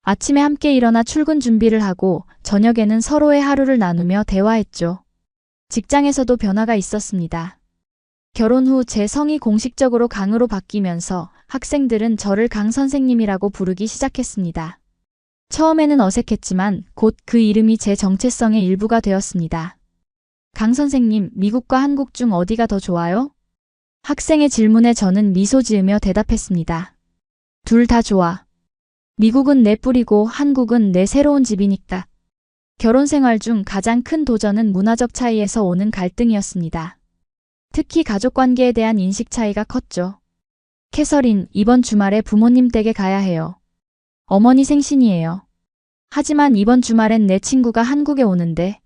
아침에 함께 일어나 출근 준비를 하고 저녁에는 서로의 하루를 나누며 대화했죠. 직장에서도 변화가 있었습니다. 결혼 후 제 성이 공식적으로 강으로 바뀌면서 학생들은 저를 강 선생님이라고 부르기 시작했습니다. 처음에는 어색했지만 곧 그 이름이 제 정체성의 일부가 되었습니다. 강 선생님, 미국과 한국 중 어디가 더 좋아요? 학생의 질문에 저는 미소 지으며 대답했습니다. 둘 다 좋아. 미국은 내 뿌리고 한국은 내 새로운 집이니까. 결혼 생활 중 가장 큰 도전은 문화적 차이에서 오는 갈등이었습니다. 특히 가족 관계에 대한 인식 차이가 컸죠. 캐서린, 이번 주말에 부모님 댁에 가야 해요. 어머니 생신이에요. 하지만 이번 주말엔 내 친구가 한국에 오는데.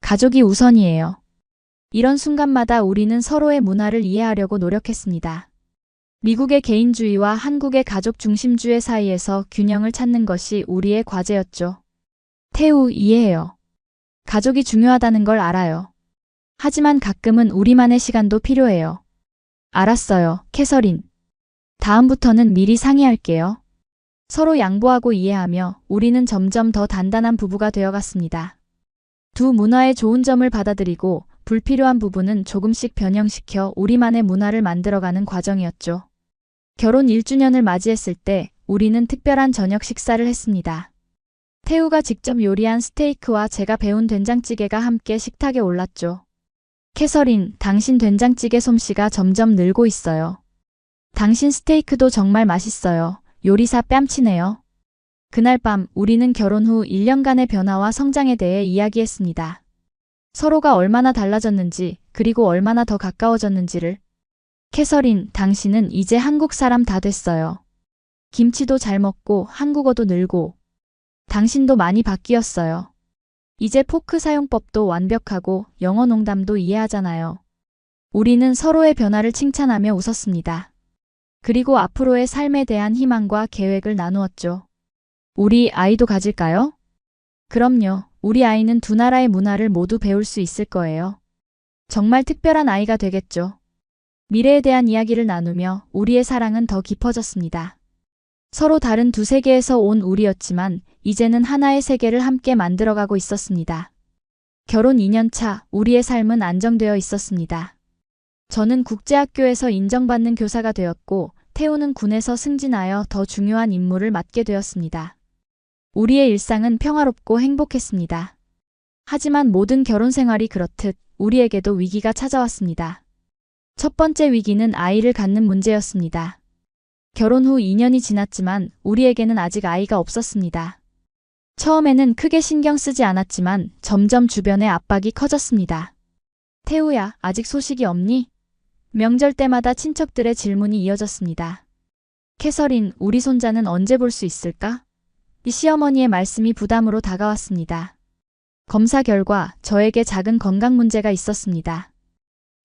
가족이 우선이에요. 이런 순간마다 우리는 서로의 문화를 이해하려고 노력했습니다. 미국의 개인주의와 한국의 가족 중심주의 사이에서 균형을 찾는 것이 우리의 과제였죠. 태우, 이해해요. 가족이 중요하다는 걸 알아요. 하지만 가끔은 우리만의 시간도 필요해요. 알았어요, 캐서린. 다음부터는 미리 상의할게요. 서로 양보하고 이해하며 우리는 점점 더 단단한 부부가 되어갔습니다. 두 문화의 좋은 점을 받아들이고 불필요한 부분은 조금씩 변형시켜 우리만의 문화를 만들어가는 과정이었죠. 결혼 1주년을 맞이했을 때 우리는 특별한 저녁 식사를 했습니다. 태우가 직접 요리한 스테이크와 제가 배운 된장찌개가 함께 식탁에 올랐죠. 캐서린, 당신 된장찌개 솜씨가 점점 늘고 있어요. 당신 스테이크도 정말 맛있어요. 요리사 뺨치네요. 그날 밤 우리는 결혼 후 1년간의 변화와 성장에 대해 이야기했습니다. 서로가 얼마나 달라졌는지 그리고 얼마나 더 가까워졌는지를. 캐서린, 당신은 이제 한국 사람 다 됐어요. 김치도 잘 먹고 한국어도 늘고. 당신도 많이 바뀌었어요. 이제 포크 사용법도 완벽하고 영어 농담도 이해하잖아요. 우리는 서로의 변화를 칭찬하며 웃었습니다. 그리고 앞으로의 삶에 대한 희망과 계획을 나누었죠. 우리 아이도 가질까요? 그럼요. 우리 아이는 두 나라의 문화를 모두 배울 수 있을 거예요. 정말 특별한 아이가 되겠죠. 미래에 대한 이야기를 나누며 우리의 사랑은 더 깊어졌습니다. 서로 다른 두 세계에서 온 우리였지만 이제는 하나의 세계를 함께 만들어가고 있었습니다. 결혼 2년 차, 우리의 삶은 안정되어 있었습니다. 저는 국제학교에서 인정받는 교사가 되었고 태우는 군에서 승진하여 더 중요한 임무를 맡게 되었습니다. 우리의 일상은 평화롭고 행복했습니다. 하지만 모든 결혼 생활이 그렇듯 우리에게도 위기가 찾아왔습니다. 첫 번째 위기는 아이를 갖는 문제였습니다. 결혼 후 2년이 지났지만 우리에게는 아직 아이가 없었습니다. 처음에는 크게 신경 쓰지 않았지만 점점 주변의 압박이 커졌습니다. 태우야, 아직 소식이 없니? 명절 때마다 친척들의 질문이 이어졌습니다. 캐서린, 우리 손자는 언제 볼 수 있을까? 이 시어머니의 말씀이 부담으로 다가왔습니다. 검사 결과 저에게 작은 건강 문제가 있었습니다.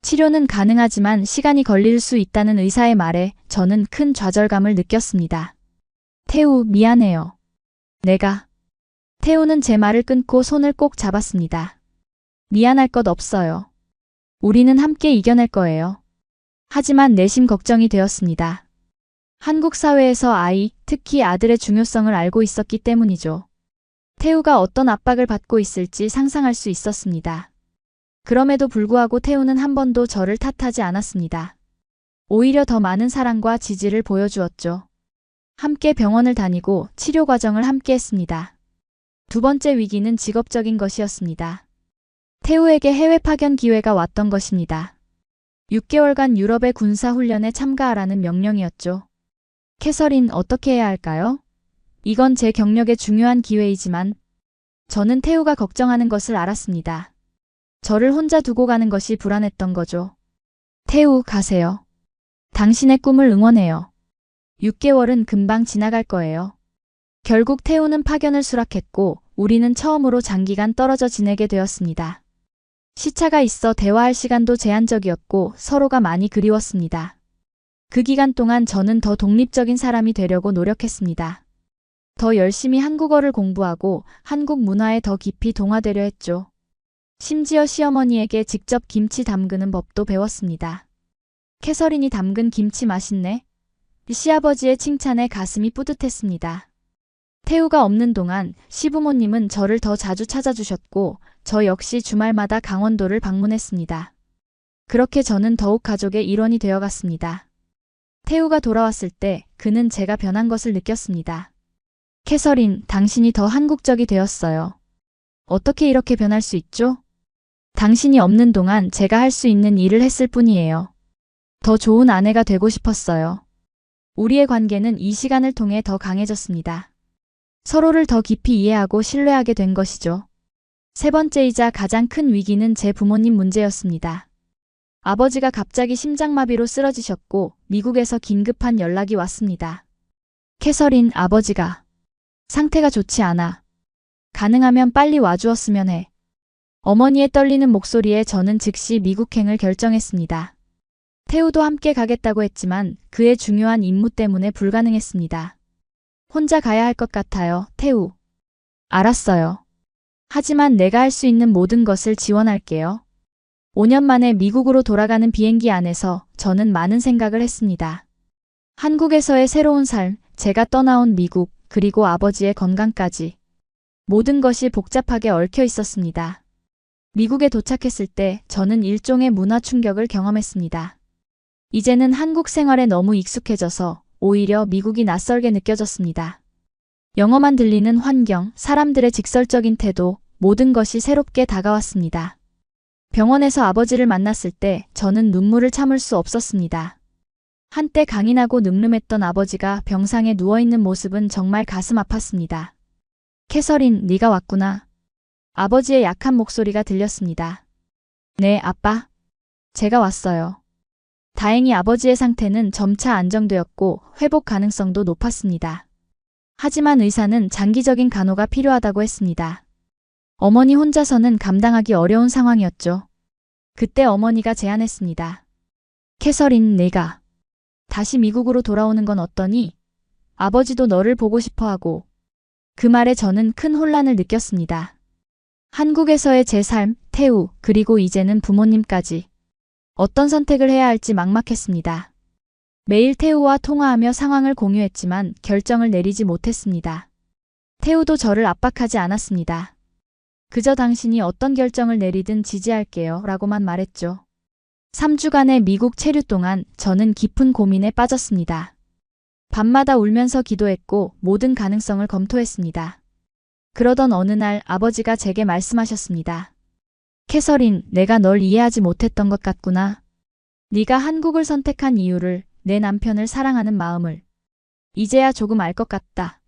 치료는 가능하지만 시간이 걸릴 수 있다는 의사의 말에 저는 큰 좌절감을 느꼈습니다. 태우, 미안해요. 태우는 제 말을 끊고 손을 꼭 잡았습니다. 미안할 것 없어요. 우리는 함께 이겨낼 거예요. 하지만 내심 걱정이 되었습니다. 한국 사회에서 아이, 특히 아들의 중요성을 알고 있었기 때문이죠. 태우가 어떤 압박을 받고 있을지 상상할 수 있었습니다. 그럼에도 불구하고 태우는 한 번도 저를 탓하지 않았습니다. 오히려 더 많은 사랑과 지지를 보여주었죠. 함께 병원을 다니고 치료 과정을 함께 했습니다. 두 번째 위기는 직업적인 것이었습니다. 태우에게 해외 파견 기회가 왔던 것입니다. 6개월간 유럽의 군사훈련에 참가하라는 명령이었죠. 캐서린, 어떻게 해야 할까요? 이건 제 경력의 중요한 기회이지만 저는 태우가 걱정하는 것을 알았습니다. 저를 혼자 두고 가는 것이 불안했던 거죠. 태우, 가세요. 당신의 꿈을 응원해요. 6개월은 금방 지나갈 거예요. 결국 태우는 파견을 수락했고 우리는 처음으로 장기간 떨어져 지내게 되었습니다. 시차가 있어 대화할 시간도 제한적이었고 서로가 많이 그리웠습니다. 그 기간 동안 저는 더 독립적인 사람이 되려고 노력했습니다. 더 열심히 한국어를 공부하고 한국 문화에 더 깊이 동화되려 했죠. 심지어 시어머니에게 직접 김치 담그는 법도 배웠습니다. 캐서린이 담근 김치 맛있네. 시아버지의 칭찬에 가슴이 뿌듯했습니다. 태우가 없는 동안 시부모님은 저를 더 자주 찾아주셨고 저 역시 주말마다 강원도를 방문했습니다. 그렇게 저는 더욱 가족의 일원이 되어갔습니다. 태우가 돌아왔을 때 그는 제가 변한 것을 느꼈습니다. 캐서린, 당신이 더 한국적이 되었어요. 어떻게 이렇게 변할 수 있죠? 당신이 없는 동안 제가 할 수 있는 일을 했을 뿐이에요. 더 좋은 아내가 되고 싶었어요. 우리의 관계는 이 시간을 통해 더 강해졌습니다. 서로를 더 깊이 이해하고 신뢰하게 된 것이죠. 세 번째이자 가장 큰 위기는 제 부모님 문제였습니다. 아버지가 갑자기 심장마비로 쓰러지셨고 미국에서 긴급한 연락이 왔습니다. 캐서린, 아버지가 상태가 좋지 않아. 가능하면 빨리 와주었으면 해. 어머니의 떨리는 목소리에 저는 즉시 미국행을 결정했습니다. 태우도 함께 가겠다고 했지만 그의 중요한 임무 때문에 불가능했습니다. 혼자 가야 할 것 같아요, 태우. 알았어요. 하지만 내가 할 수 있는 모든 것을 지원할게요. 5년 만에 미국으로 돌아가는 비행기 안에서 저는 많은 생각을 했습니다. 한국에서의 새로운 삶, 제가 떠나온 미국, 그리고 아버지의 건강까지. 모든 것이 복잡하게 얽혀 있었습니다. 미국에 도착했을 때 저는 일종의 문화 충격을 경험했습니다. 이제는 한국 생활에 너무 익숙해져서 오히려 미국이 낯설게 느껴졌습니다. 영어만 들리는 환경, 사람들의 직설적인 태도, 모든 것이 새롭게 다가왔습니다. 병원에서 아버지를 만났을 때 저는 눈물을 참을 수 없었습니다. 한때 강인하고 늠름했던 아버지가 병상에 누워있는 모습은 정말 가슴 아팠습니다. 캐서린, 네가 왔구나. 아버지의 약한 목소리가 들렸습니다. 네, 아빠. 제가 왔어요. 다행히 아버지의 상태는 점차 안정되었고 회복 가능성도 높았습니다. 하지만 의사는 장기적인 간호가 필요하다고 했습니다. 어머니 혼자서는 감당하기 어려운 상황이었죠. 그때 어머니가 제안했습니다. 캐서린, 내가 다시 미국으로 돌아오는 건 어떠니? 아버지도 너를 보고 싶어 하고. 그 말에 저는 큰 혼란을 느꼈습니다. 한국에서의 제 삶, 태우, 그리고 이제는 부모님까지. 어떤 선택을 해야 할지 막막했습니다. 매일 태우와 통화하며 상황을 공유했지만 결정을 내리지 못했습니다. 태우도 저를 압박하지 않았습니다. 그저 당신이 어떤 결정을 내리든 지지할게요 라고만 말했죠. 3주간의 미국 체류 동안 저는 깊은 고민에 빠졌습니다. 밤마다 울면서 기도했고 모든 가능성을 검토했습니다. 그러던 어느 날 아버지가 제게 말씀하셨습니다. 캐서린, 내가 널 이해하지 못했던 것 같구나. 네가 한국을 선택한 이유를, 내 남편을 사랑하는 마음을. 이제야 조금 알 것 같다.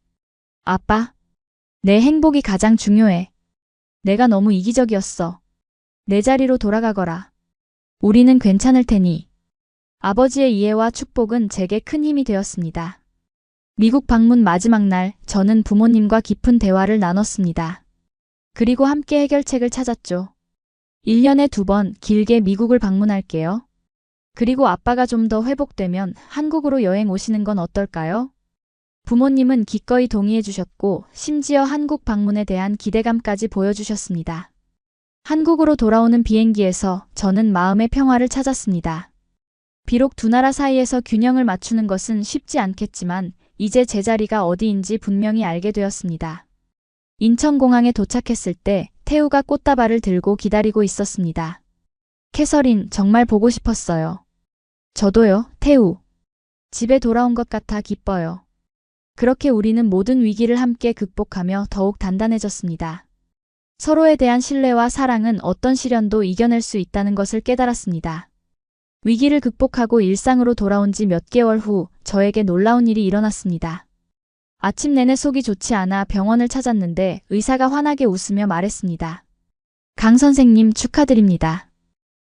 아빠, 내 행복이 가장 중요해. 내가 너무 이기적이었어. 내 자리로 돌아가거라. 우리는 괜찮을 테니. 아버지의 이해와 축복은 제게 큰 힘이 되었습니다. 미국 방문 마지막 날, 저는 부모님과 깊은 대화를 나눴습니다. 그리고 함께 해결책을 찾았죠. 1년에 2번 길게 미국을 방문할게요. 그리고 아빠가 좀 더 회복되면 한국으로 여행 오시는 건 어떨까요? 부모님은 기꺼이 동의해 주셨고 심지어 한국 방문에 대한 기대감까지 보여주셨습니다. 한국으로 돌아오는 비행기에서 저는 마음의 평화를 찾았습니다. 비록 두 나라 사이에서 균형을 맞추는 것은 쉽지 않겠지만 이제 제 자리가 어디인지 분명히 알게 되었습니다. 인천공항에 도착했을 때 태우가 꽃다발을 들고 기다리고 있었습니다. 캐서린, 정말 보고 싶었어요. 저도요, 태우. 집에 돌아온 것 같아 기뻐요. 그렇게 우리는 모든 위기를 함께 극복하며 더욱 단단해졌습니다. 서로에 대한 신뢰와 사랑은 어떤 시련도 이겨낼 수 있다는 것을 깨달았습니다. 위기를 극복하고 일상으로 돌아온 지 몇 개월 후 저에게 놀라운 일이 일어났습니다. 아침 내내 속이 좋지 않아 병원을 찾았는데 의사가 환하게 웃으며 말했습니다. 강 선생님 축하드립니다.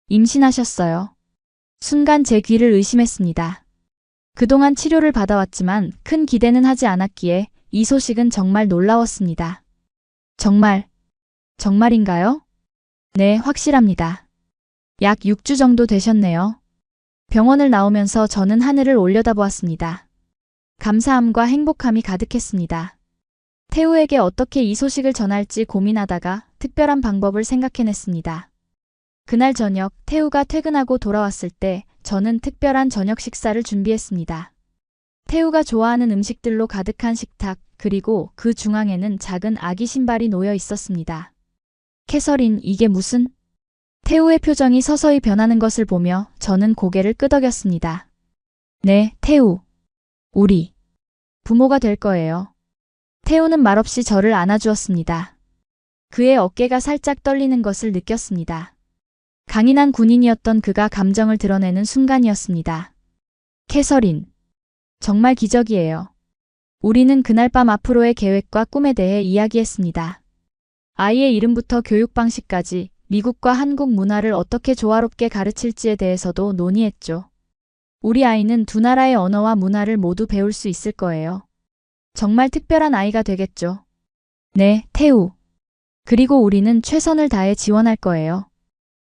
임신하셨어요. 순간 제 귀를 의심했습니다. 그동안 치료를 받아왔지만 큰 기대는 하지 않았기에 이 소식은 정말 놀라웠습니다. 정말인가요? 네, 확실합니다. 약 6주 정도 되셨네요. 병원을 나오면서 저는 하늘을 올려다보았습니다. 감사함과 행복함이 가득했습니다. 태우에게 어떻게 이 소식을 전할지 고민하다가 특별한 방법을 생각해냈습니다. 그날 저녁 태우가 퇴근하고 돌아왔을 때 저는 특별한 저녁 식사를 준비했습니다. 태우가 좋아하는 음식들로 가득한 식탁, 그리고 그 중앙에는 작은 아기 신발이 놓여 있었습니다. 캐서린, 이게 무슨? 태우의 표정이 서서히 변하는 것을 보며 저는 고개를 끄덕였습니다. 네, 태우. 우리 부모가 될 거예요. 태우는 말없이 저를 안아주었습니다. 그의 어깨가 살짝 떨리는 것을 느꼈습니다. 강인한 군인이었던 그가 감정을 드러내는 순간이었습니다. 캐서린. 정말 기적이에요. 우리는 그날 밤 앞으로의 계획과 꿈에 대해 이야기했습니다. 아이의 이름부터 교육 방식까지 미국과 한국 문화를 어떻게 조화롭게 가르칠지에 대해서도 논의했죠. 우리 아이는 두 나라의 언어와 문화를 모두 배울 수 있을 거예요. 정말 특별한 아이가 되겠죠. 네, 태우. 그리고 우리는 최선을 다해 지원할 거예요.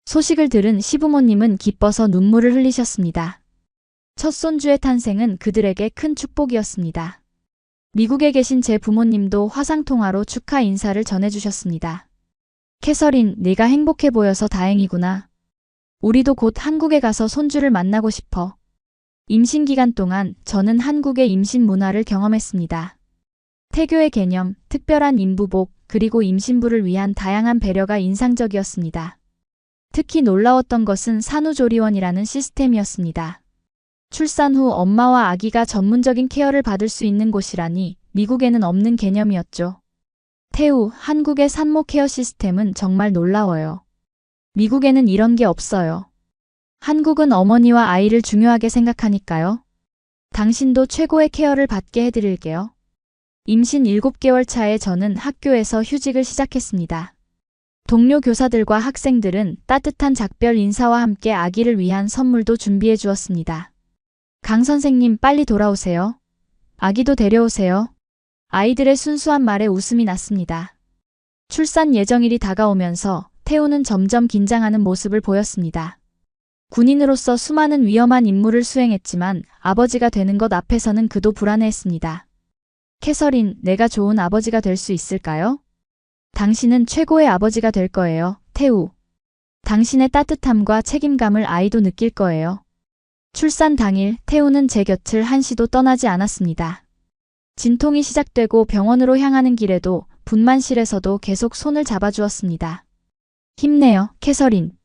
소식을 들은 시부모님은 기뻐서 눈물을 흘리셨습니다. 첫 손주의 탄생은 그들에게 큰 축복이었습니다. 미국에 계신 제 부모님도 화상통화로 축하 인사를 전해주셨습니다. 캐서린, 네가 행복해 보여서 다행이구나. 우리도 곧 한국에 가서 손주를 만나고 싶어. 임신 기간 동안 저는 한국의 임신 문화를 경험했습니다. 태교의 개념, 특별한 인부복, 그리고 임신부를 위한 다양한 배려가 인상적이었습니다. 특히 놀라웠던 것은 산후조리원이라는 시스템이었습니다. 출산 후 엄마와 아기가 전문적인 케어를 받을 수 있는 곳이라니 미국에는 없는 개념이었죠. 태우, 한국의 산모 케어 시스템은 정말 놀라워요. 미국에는 이런 게 없어요. 한국은 어머니와 아이를 중요하게 생각하니까요. 당신도 최고의 케어를 받게 해드릴게요. 임신 7개월 차에 저는 학교에서 휴직을 시작했습니다. 동료 교사들과 학생들은 따뜻한 작별 인사와 함께 아기를 위한 선물도 준비해 주었습니다. 강 선생님, 빨리 돌아오세요. 아기도 데려오세요. 아이들의 순수한 말에 웃음이 났습니다. 출산 예정일이 다가오면서 태우는 점점 긴장하는 모습을 보였습니다. 군인으로서 수많은 위험한 임무를 수행했지만 아버지가 되는 것 앞에서는 그도 불안해했습니다. 캐서린, 내가 좋은 아버지가 될 수 있을까요? 당신은 최고의 아버지가 될 거예요, 태우. 당신의 따뜻함과 책임감을 아이도 느낄 거예요. 출산 당일 태우는 제 곁을 한시도 떠나지 않았습니다. 진통이 시작되고 병원으로 향하는 길에도 분만실에서도 계속 손을 잡아주었습니다. 힘내요, 캐서린.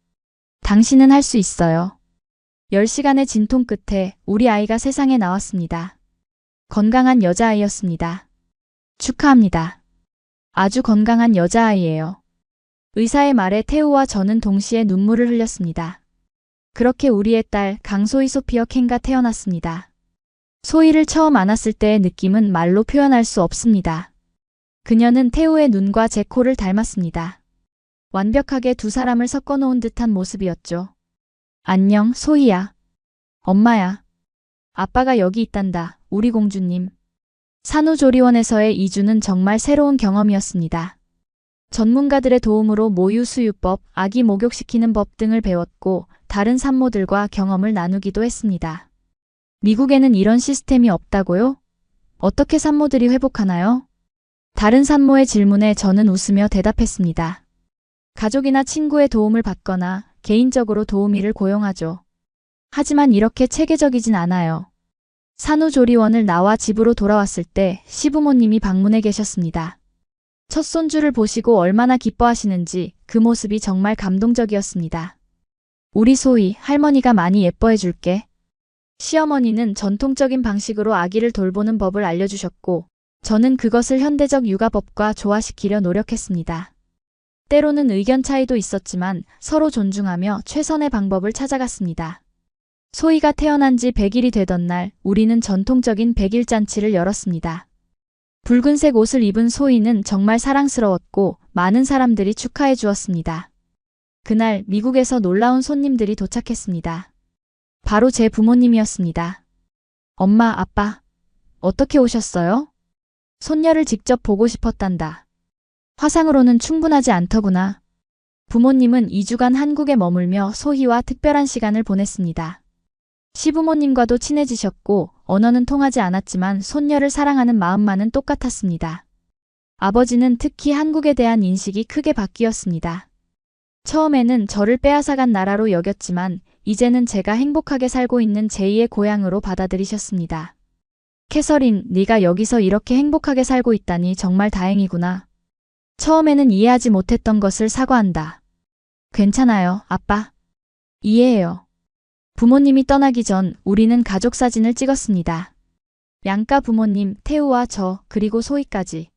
당신은 할 수 있어요. 10시간의 진통 끝에 우리 아이가 세상에 나왔습니다. 건강한 여자아이였습니다. 축하합니다. 아주 건강한 여자아이예요. 의사의 말에 태우와 저는 동시에 눈물을 흘렸습니다. 그렇게 우리의 딸 강소희 소피어 캔가 태어났습니다. 소희를 처음 안았을 때의 느낌은 말로 표현할 수 없습니다. 그녀는 태우의 눈과 제 코를 닮았습니다. 완벽하게 두 사람을 섞어놓은 듯한 모습이었죠. 안녕, 소희야. 엄마야. 아빠가 여기 있단다, 우리 공주님. 산후조리원에서의 2주는 정말 새로운 경험이었습니다. 전문가들의 도움으로 모유 수유법, 아기 목욕시키는 법 등을 배웠고 다른 산모들과 경험을 나누기도 했습니다. 미국에는 이런 시스템이 없다고요? 어떻게 산모들이 회복하나요? 다른 산모의 질문에 저는 웃으며 대답했습니다. 가족이나 친구의 도움을 받거나 개인적으로 도우미를 고용하죠. 하지만 이렇게 체계적이진 않아요. 산후조리원을 나와 집으로 돌아왔을 때 시부모님이 방문해 계셨습니다. 첫 손주를 보시고 얼마나 기뻐하시는지 그 모습이 정말 감동적이었습니다. 우리 소희, 할머니가 많이 예뻐해 줄게. 시어머니는 전통적인 방식으로 아기를 돌보는 법을 알려주셨고 저는 그것을 현대적 육아법과 조화시키려 노력했습니다. 때로는 의견 차이도 있었지만 서로 존중하며 최선의 방법을 찾아갔습니다. 소희가 태어난 지 100일이 되던 날 우리는 전통적인 100일 잔치를 열었습니다. 붉은색 옷을 입은 소희는 정말 사랑스러웠고 많은 사람들이 축하해 주었습니다. 그날 미국에서 놀라운 손님들이 도착했습니다. 바로 제 부모님이었습니다. 엄마, 아빠, 어떻게 오셨어요? 손녀를 직접 보고 싶었단다. 화상으로는 충분하지 않더구나. 부모님은 2주간 한국에 머물며 소희와 특별한 시간을 보냈습니다. 시부모님과도 친해지셨고 언어는 통하지 않았지만 손녀를 사랑하는 마음만은 똑같았습니다. 아버지는 특히 한국에 대한 인식이 크게 바뀌었습니다. 처음에는 저를 빼앗아간 나라로 여겼지만 이제는 제가 행복하게 살고 있는 제2의 고향으로 받아들이셨습니다. 캐서린, 네가 여기서 이렇게 행복하게 살고 있다니 정말 다행이구나. 처음에는 이해하지 못했던 것을 사과한다. 괜찮아요, 아빠. 이해해요. 부모님이 떠나기 전 우리는 가족 사진을 찍었습니다. 양가 부모님, 태우와 저, 그리고 소희까지.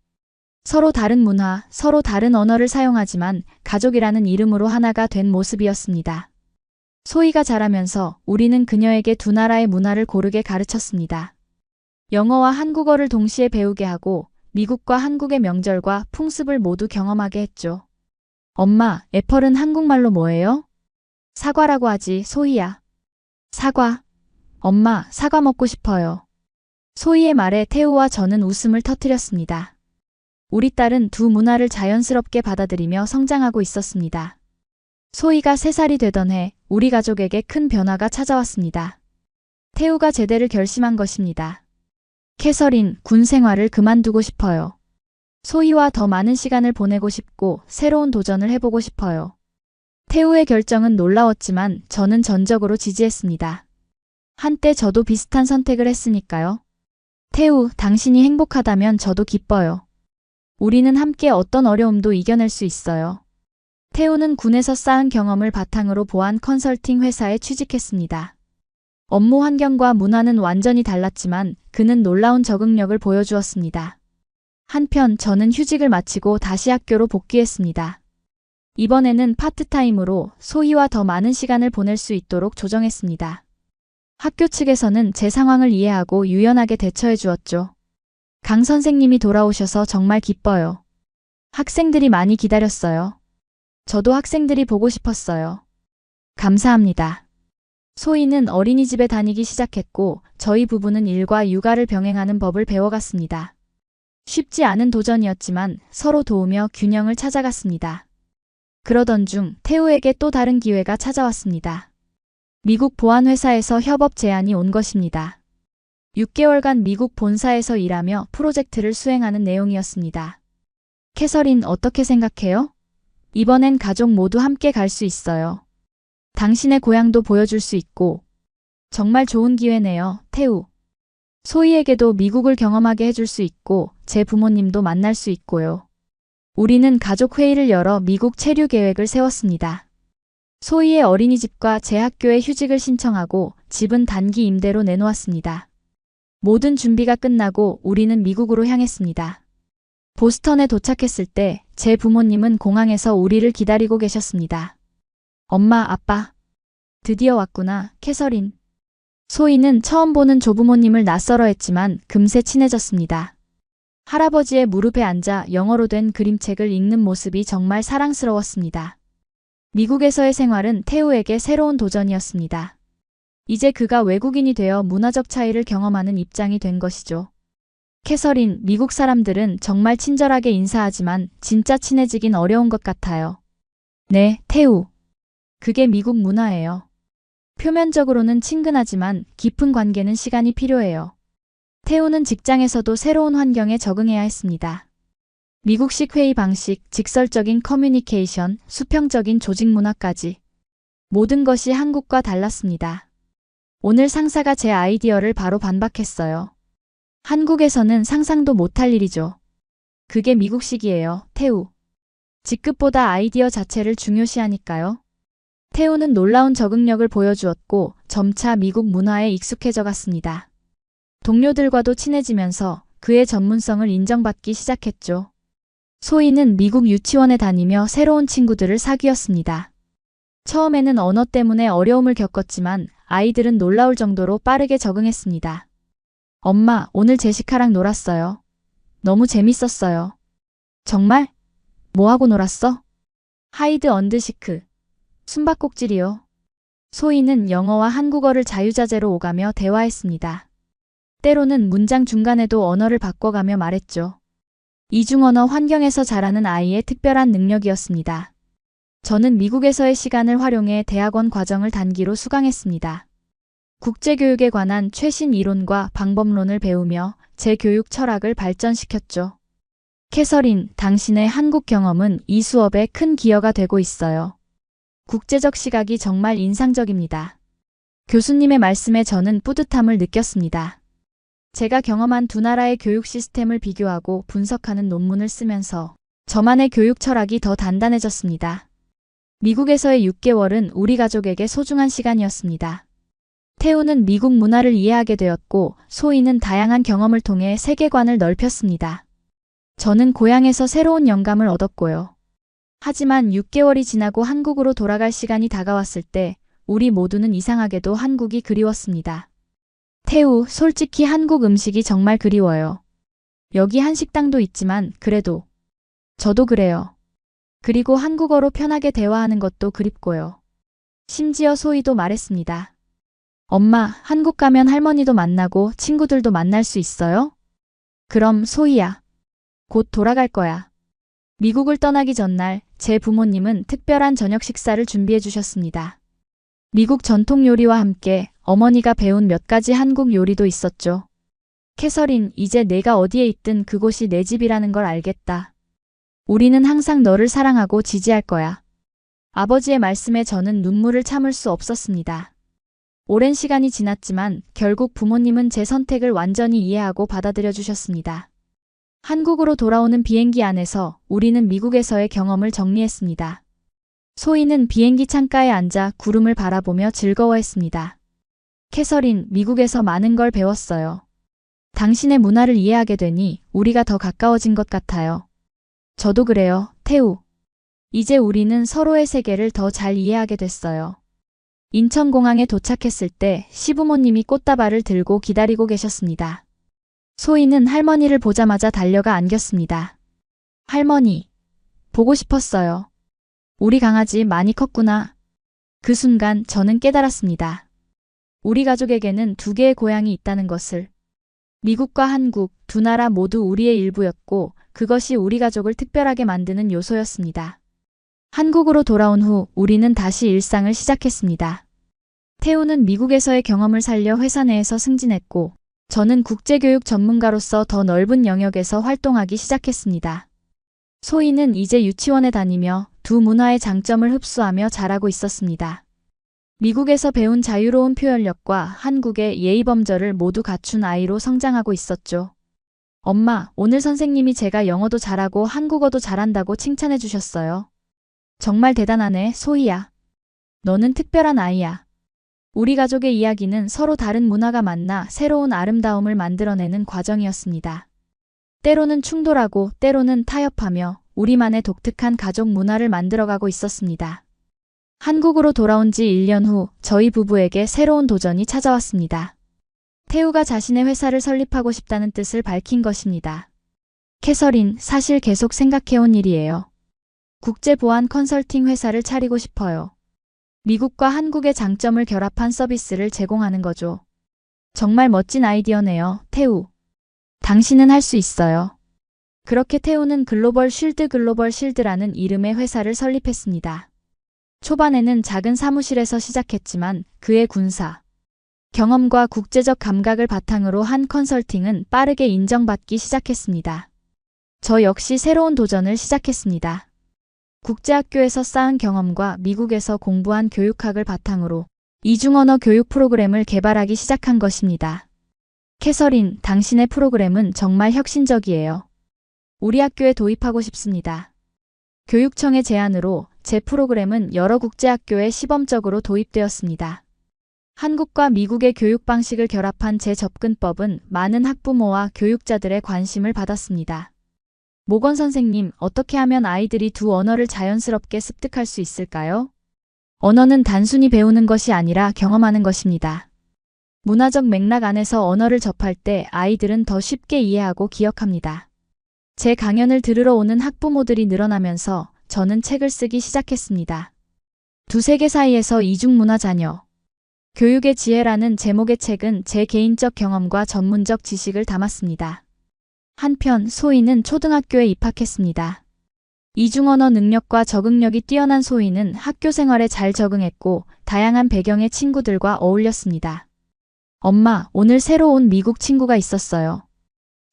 서로 다른 문화, 서로 다른 언어를 사용하지만 가족이라는 이름으로 하나가 된 모습이었습니다. 소희가 자라면서 우리는 그녀에게 두 나라의 문화를 고르게 가르쳤습니다. 영어와 한국어를 동시에 배우게 하고 미국과 한국의 명절과 풍습을 모두 경험하게 했죠. 엄마, 애플은 한국말로 뭐예요? 사과라고 하지, 소희야. 사과. 엄마, 사과 먹고 싶어요. 소희의 말에 태우와 저는 웃음을 터뜨렸습니다. 우리 딸은 두 문화를 자연스럽게 받아들이며 성장하고 있었습니다. 소희가 3살이 되던 해 우리 가족에게 큰 변화가 찾아왔습니다. 태우가 제대를 결심한 것입니다. 캐서린, 군 생활을 그만두고 싶어요. 소희와 더 많은 시간을 보내고 싶고 새로운 도전을 해보고 싶어요. 태우의 결정은 놀라웠지만 저는 전적으로 지지했습니다. 한때 저도 비슷한 선택을 했으니까요. 태우, 당신이 행복하다면 저도 기뻐요. 우리는 함께 어떤 어려움도 이겨낼 수 있어요. 태우는 군에서 쌓은 경험을 바탕으로 보안 컨설팅 회사에 취직했습니다. 업무 환경과 문화는 완전히 달랐지만 그는 놀라운 적응력을 보여주었습니다. 한편 저는 휴직을 마치고 다시 학교로 복귀했습니다. 이번에는 파트타임으로 소희와 더 많은 시간을 보낼 수 있도록 조정했습니다. 학교 측에서는 제 상황을 이해하고 유연하게 대처해 주었죠. 강 선생님이 돌아오셔서 정말 기뻐요. 학생들이 많이 기다렸어요. 저도 학생들이 보고 싶었어요. 감사합니다. 소희는 어린이집에 다니기 시작했고 저희 부부는 일과 육아를 병행하는 법을 배워갔습니다. 쉽지 않은 도전이었지만 서로 도우며 균형을 찾아갔습니다. 그러던 중 태우에게 또 다른 기회가 찾아왔습니다. 미국 보안회사에서 협업 제안이 온 것입니다. 6개월간 미국 본사에서 일하며 프로젝트를 수행하는 내용이었습니다. 캐서린, 어떻게 생각해요? 이번엔 가족 모두 함께 갈 수 있어요. 당신의 고향도 보여줄 수 있고. 정말 좋은 기회네요, 태우. 소희에게도 미국을 경험하게 해줄 수 있고 제 부모님도 만날 수 있고요. 우리는 가족 회의를 열어 미국 체류 계획을 세웠습니다. 소희의 어린이집과 제 학교에 휴직을 신청하고 집은 단기 임대로 내놓았습니다. 모든 준비가 끝나고 우리는 미국으로 향했습니다. 보스턴에 도착했을 때 제 부모님은 공항에서 우리를 기다리고 계셨습니다. 엄마, 아빠. 드디어 왔구나, 캐서린. 소희는 처음 보는 조부모님을 낯설어했지만 금세 친해졌습니다. 할아버지의 무릎에 앉아 영어로 된 그림책을 읽는 모습이 정말 사랑스러웠습니다. 미국에서의 생활은 태우에게 새로운 도전이었습니다. 이제 그가 외국인이 되어 문화적 차이를 경험하는 입장이 된 것이죠. 캐서린, 미국 사람들은 정말 친절하게 인사하지만 진짜 친해지긴 어려운 것 같아요. 네, 태우. 그게 미국 문화예요. 표면적으로는 친근하지만 깊은 관계는 시간이 필요해요. 태우는 직장에서도 새로운 환경에 적응해야 했습니다. 미국식 회의 방식, 직설적인 커뮤니케이션, 수평적인 조직 문화까지. 모든 것이 한국과 달랐습니다. 오늘 상사가 제 아이디어를 바로 반박했어요. 한국에서는 상상도 못할 일이죠. 그게 미국식이에요, 태우. 직급보다 아이디어 자체를 중요시하니까요. 태우는 놀라운 적응력을 보여주었고 점차 미국 문화에 익숙해져 갔습니다. 동료들과도 친해지면서 그의 전문성을 인정받기 시작했죠. 소희는 미국 유치원에 다니며 새로운 친구들을 사귀었습니다. 처음에는 언어 때문에 어려움을 겪었지만 아이들은 놀라울 정도로 빠르게 적응했습니다. 엄마, 오늘 제시카랑 놀았어요. 너무 재밌었어요. 정말? 뭐하고 놀았어? 하이드 언드 시크. 숨바꼭질이요. 소희는 영어와 한국어를 자유자재로 오가며 대화했습니다. 때로는 문장 중간에도 언어를 바꿔가며 말했죠. 이중언어 환경에서 자라는 아이의 특별한 능력이었습니다. 저는 미국에서의 시간을 활용해 대학원 과정을 단기로 수강했습니다. 국제교육에 관한 최신 이론과 방법론을 배우며 제 교육 철학을 발전시켰죠. 캐서린, 당신의 한국 경험은 이 수업에 큰 기여가 되고 있어요. 국제적 시각이 정말 인상적입니다. 교수님의 말씀에 저는 뿌듯함을 느꼈습니다. 제가 경험한 두 나라의 교육 시스템을 비교하고 분석하는 논문을 쓰면서 저만의 교육 철학이 더 단단해졌습니다. 미국에서의 6개월은 우리 가족에게 소중한 시간이었습니다. 태우는 미국 문화를 이해하게 되었고 소희는 다양한 경험을 통해 세계관을 넓혔습니다. 저는 고향에서 새로운 영감을 얻었고요. 하지만 6개월이 지나고 한국으로 돌아갈 시간이 다가왔을 때 우리 모두는 이상하게도 한국이 그리웠습니다. 태우, 솔직히 한국 음식이 정말 그리워요. 여기 한식당도 있지만 그래도 저도 그래요. 그리고 한국어로 편하게 대화하는 것도 그립고요. 심지어 소희도 말했습니다. 엄마, 한국 가면 할머니도 만나고 친구들도 만날 수 있어요? 그럼 소희야. 곧 돌아갈 거야. 미국을 떠나기 전날 제 부모님은 특별한 저녁 식사를 준비해 주셨습니다. 미국 전통 요리와 함께 어머니가 배운 몇 가지 한국 요리도 있었죠. 캐서린, 이제 내가 어디에 있든 그곳이 내 집이라는 걸 알겠다. 우리는 항상 너를 사랑하고 지지할 거야. 아버지의 말씀에 저는 눈물을 참을 수 없었습니다. 오랜 시간이 지났지만 결국 부모님은 제 선택을 완전히 이해하고 받아들여 주셨습니다. 한국으로 돌아오는 비행기 안에서 우리는 미국에서의 경험을 정리했습니다. 소희는 비행기 창가에 앉아 구름을 바라보며 즐거워했습니다. 캐서린, 미국에서 많은 걸 배웠어요. 당신의 문화를 이해하게 되니 우리가 더 가까워진 것 같아요. 저도 그래요, 태우. 이제 우리는 서로의 세계를 더 잘 이해하게 됐어요. 인천공항에 도착했을 때 시부모님이 꽃다발을 들고 기다리고 계셨습니다. 소희는 할머니를 보자마자 달려가 안겼습니다. 할머니, 보고 싶었어요. 우리 강아지 많이 컸구나. 그 순간 저는 깨달았습니다. 우리 가족에게는 두 개의 고향이 있다는 것을. 미국과 한국 두 나라 모두 우리의 일부였고 그것이 우리 가족을 특별하게 만드는 요소였습니다. 한국으로 돌아온 후 우리는 다시 일상을 시작했습니다. 태우는 미국에서의 경험을 살려 회사 내에서 승진했고 저는 국제교육 전문가로서 더 넓은 영역에서 활동하기 시작했습니다. 소희는 이제 유치원에 다니며 두 문화의 장점을 흡수하며 자라고 있었습니다. 미국에서 배운 자유로운 표현력과 한국의 예의범절을 모두 갖춘 아이로 성장하고 있었죠. 엄마, 오늘 선생님이 제가 영어도 잘하고 한국어도 잘한다고 칭찬해 주셨어요. 정말 대단하네, 소희야. 너는 특별한 아이야. 우리 가족의 이야기는 서로 다른 문화가 만나 새로운 아름다움을 만들어내는 과정이었습니다. 때로는 충돌하고 때로는 타협하며 우리만의 독특한 가족 문화를 만들어가고 있었습니다. 한국으로 돌아온 지 1년 후 저희 부부에게 새로운 도전이 찾아왔습니다. 태우가 자신의 회사를 설립하고 싶다는 뜻을 밝힌 것입니다. 캐서린, 사실 계속 생각해온 일이에요. 국제보안 컨설팅 회사를 차리고 싶어요. 미국과 한국의 장점을 결합한 서비스를 제공하는 거죠. 정말 멋진 아이디어네요, 태우. 당신은 할 수 있어요. 그렇게 태우는 글로벌 실드라는 이름의 회사를 설립했습니다. 초반에는 작은 사무실에서 시작했지만 그의 군사 경험과 국제적 감각을 바탕으로 한 컨설팅은 빠르게 인정받기 시작했습니다. 저 역시 새로운 도전을 시작했습니다. 국제학교에서 쌓은 경험과 미국에서 공부한 교육학을 바탕으로 이중언어 교육 프로그램을 개발하기 시작한 것입니다. 캐서린, 당신의 프로그램은 정말 혁신적이에요. 우리 학교에 도입하고 싶습니다. 교육청의 제안으로 제 프로그램은 여러 국제학교에 시범적으로 도입되었습니다. 한국과 미국의 교육 방식을 결합한 제 접근법은 많은 학부모와 교육자들의 관심을 받았습니다. 모건 선생님, 어떻게 하면 아이들이 두 언어를 자연스럽게 습득할 수 있을까요? 언어는 단순히 배우는 것이 아니라 경험하는 것입니다. 문화적 맥락 안에서 언어를 접할 때 아이들은 더 쉽게 이해하고 기억합니다. 제 강연을 들으러 오는 학부모들이 늘어나면서 저는 책을 쓰기 시작했습니다. 두 세계 사이에서 이중문화 자녀. 교육의 지혜라는 제목의 책은 제 개인적 경험과 전문적 지식을 담았습니다. 한편 소희는 초등학교에 입학했습니다. 이중언어 능력과 적응력이 뛰어난 소희는 학교 생활에 잘 적응했고 다양한 배경의 친구들과 어울렸습니다. 엄마, 오늘 새로 온 미국 친구가 있었어요.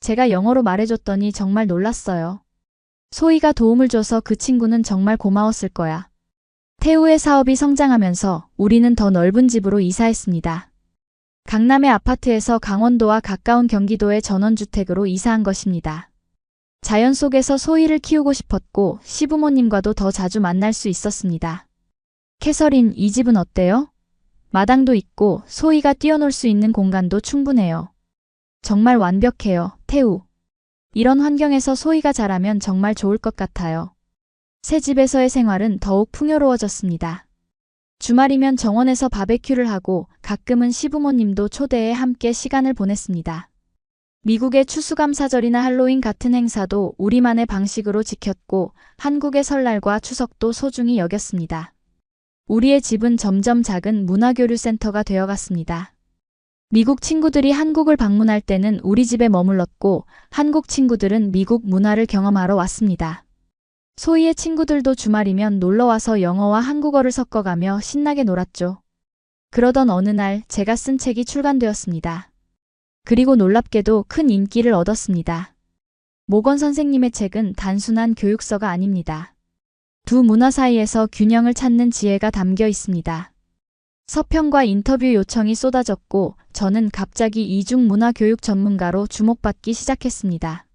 제가 영어로 말해줬더니 정말 놀랐어요. 소희가 도움을 줘서 그 친구는 정말 고마웠을 거야. 태우의 사업이 성장하면서 우리는 더 넓은 집으로 이사했습니다. 강남의 아파트에서 강원도와 가까운 경기도의 전원주택으로 이사한 것입니다. 자연 속에서 소희를 키우고 싶었고 시부모님과도 더 자주 만날 수 있었습니다. 캐서린, 이 집은 어때요? 마당도 있고 소희가 뛰어놀 수 있는 공간도 충분해요. 정말 완벽해요, 태우. 이런 환경에서 소희가 자라면 정말 좋을 것 같아요. 새 집에서의 생활은 더욱 풍요로워졌습니다. 주말이면 정원에서 바베큐를 하고 가끔은 시부모님도 초대해 함께 시간을 보냈습니다. 미국의 추수감사절이나 할로윈 같은 행사도 우리만의 방식으로 지켰고 한국의 설날과 추석도 소중히 여겼습니다. 우리의 집은 점점 작은 문화교류센터가 되어갔습니다. 미국 친구들이 한국을 방문할 때는 우리 집에 머물렀고 한국 친구들은 미국 문화를 경험하러 왔습니다. 소희의 친구들도 주말이면 놀러와서 영어와 한국어를 섞어가며 신나게 놀았죠. 그러던 어느 날 제가 쓴 책이 출간되었습니다. 그리고 놀랍게도 큰 인기를 얻었습니다. 모건 선생님의 책은 단순한 교육서가 아닙니다. 두 문화 사이에서 균형을 찾는 지혜가 담겨 있습니다. 서평과 인터뷰 요청이 쏟아졌고 저는 갑자기 이중문화 교육 전문가로 주목받기 시작했습니다.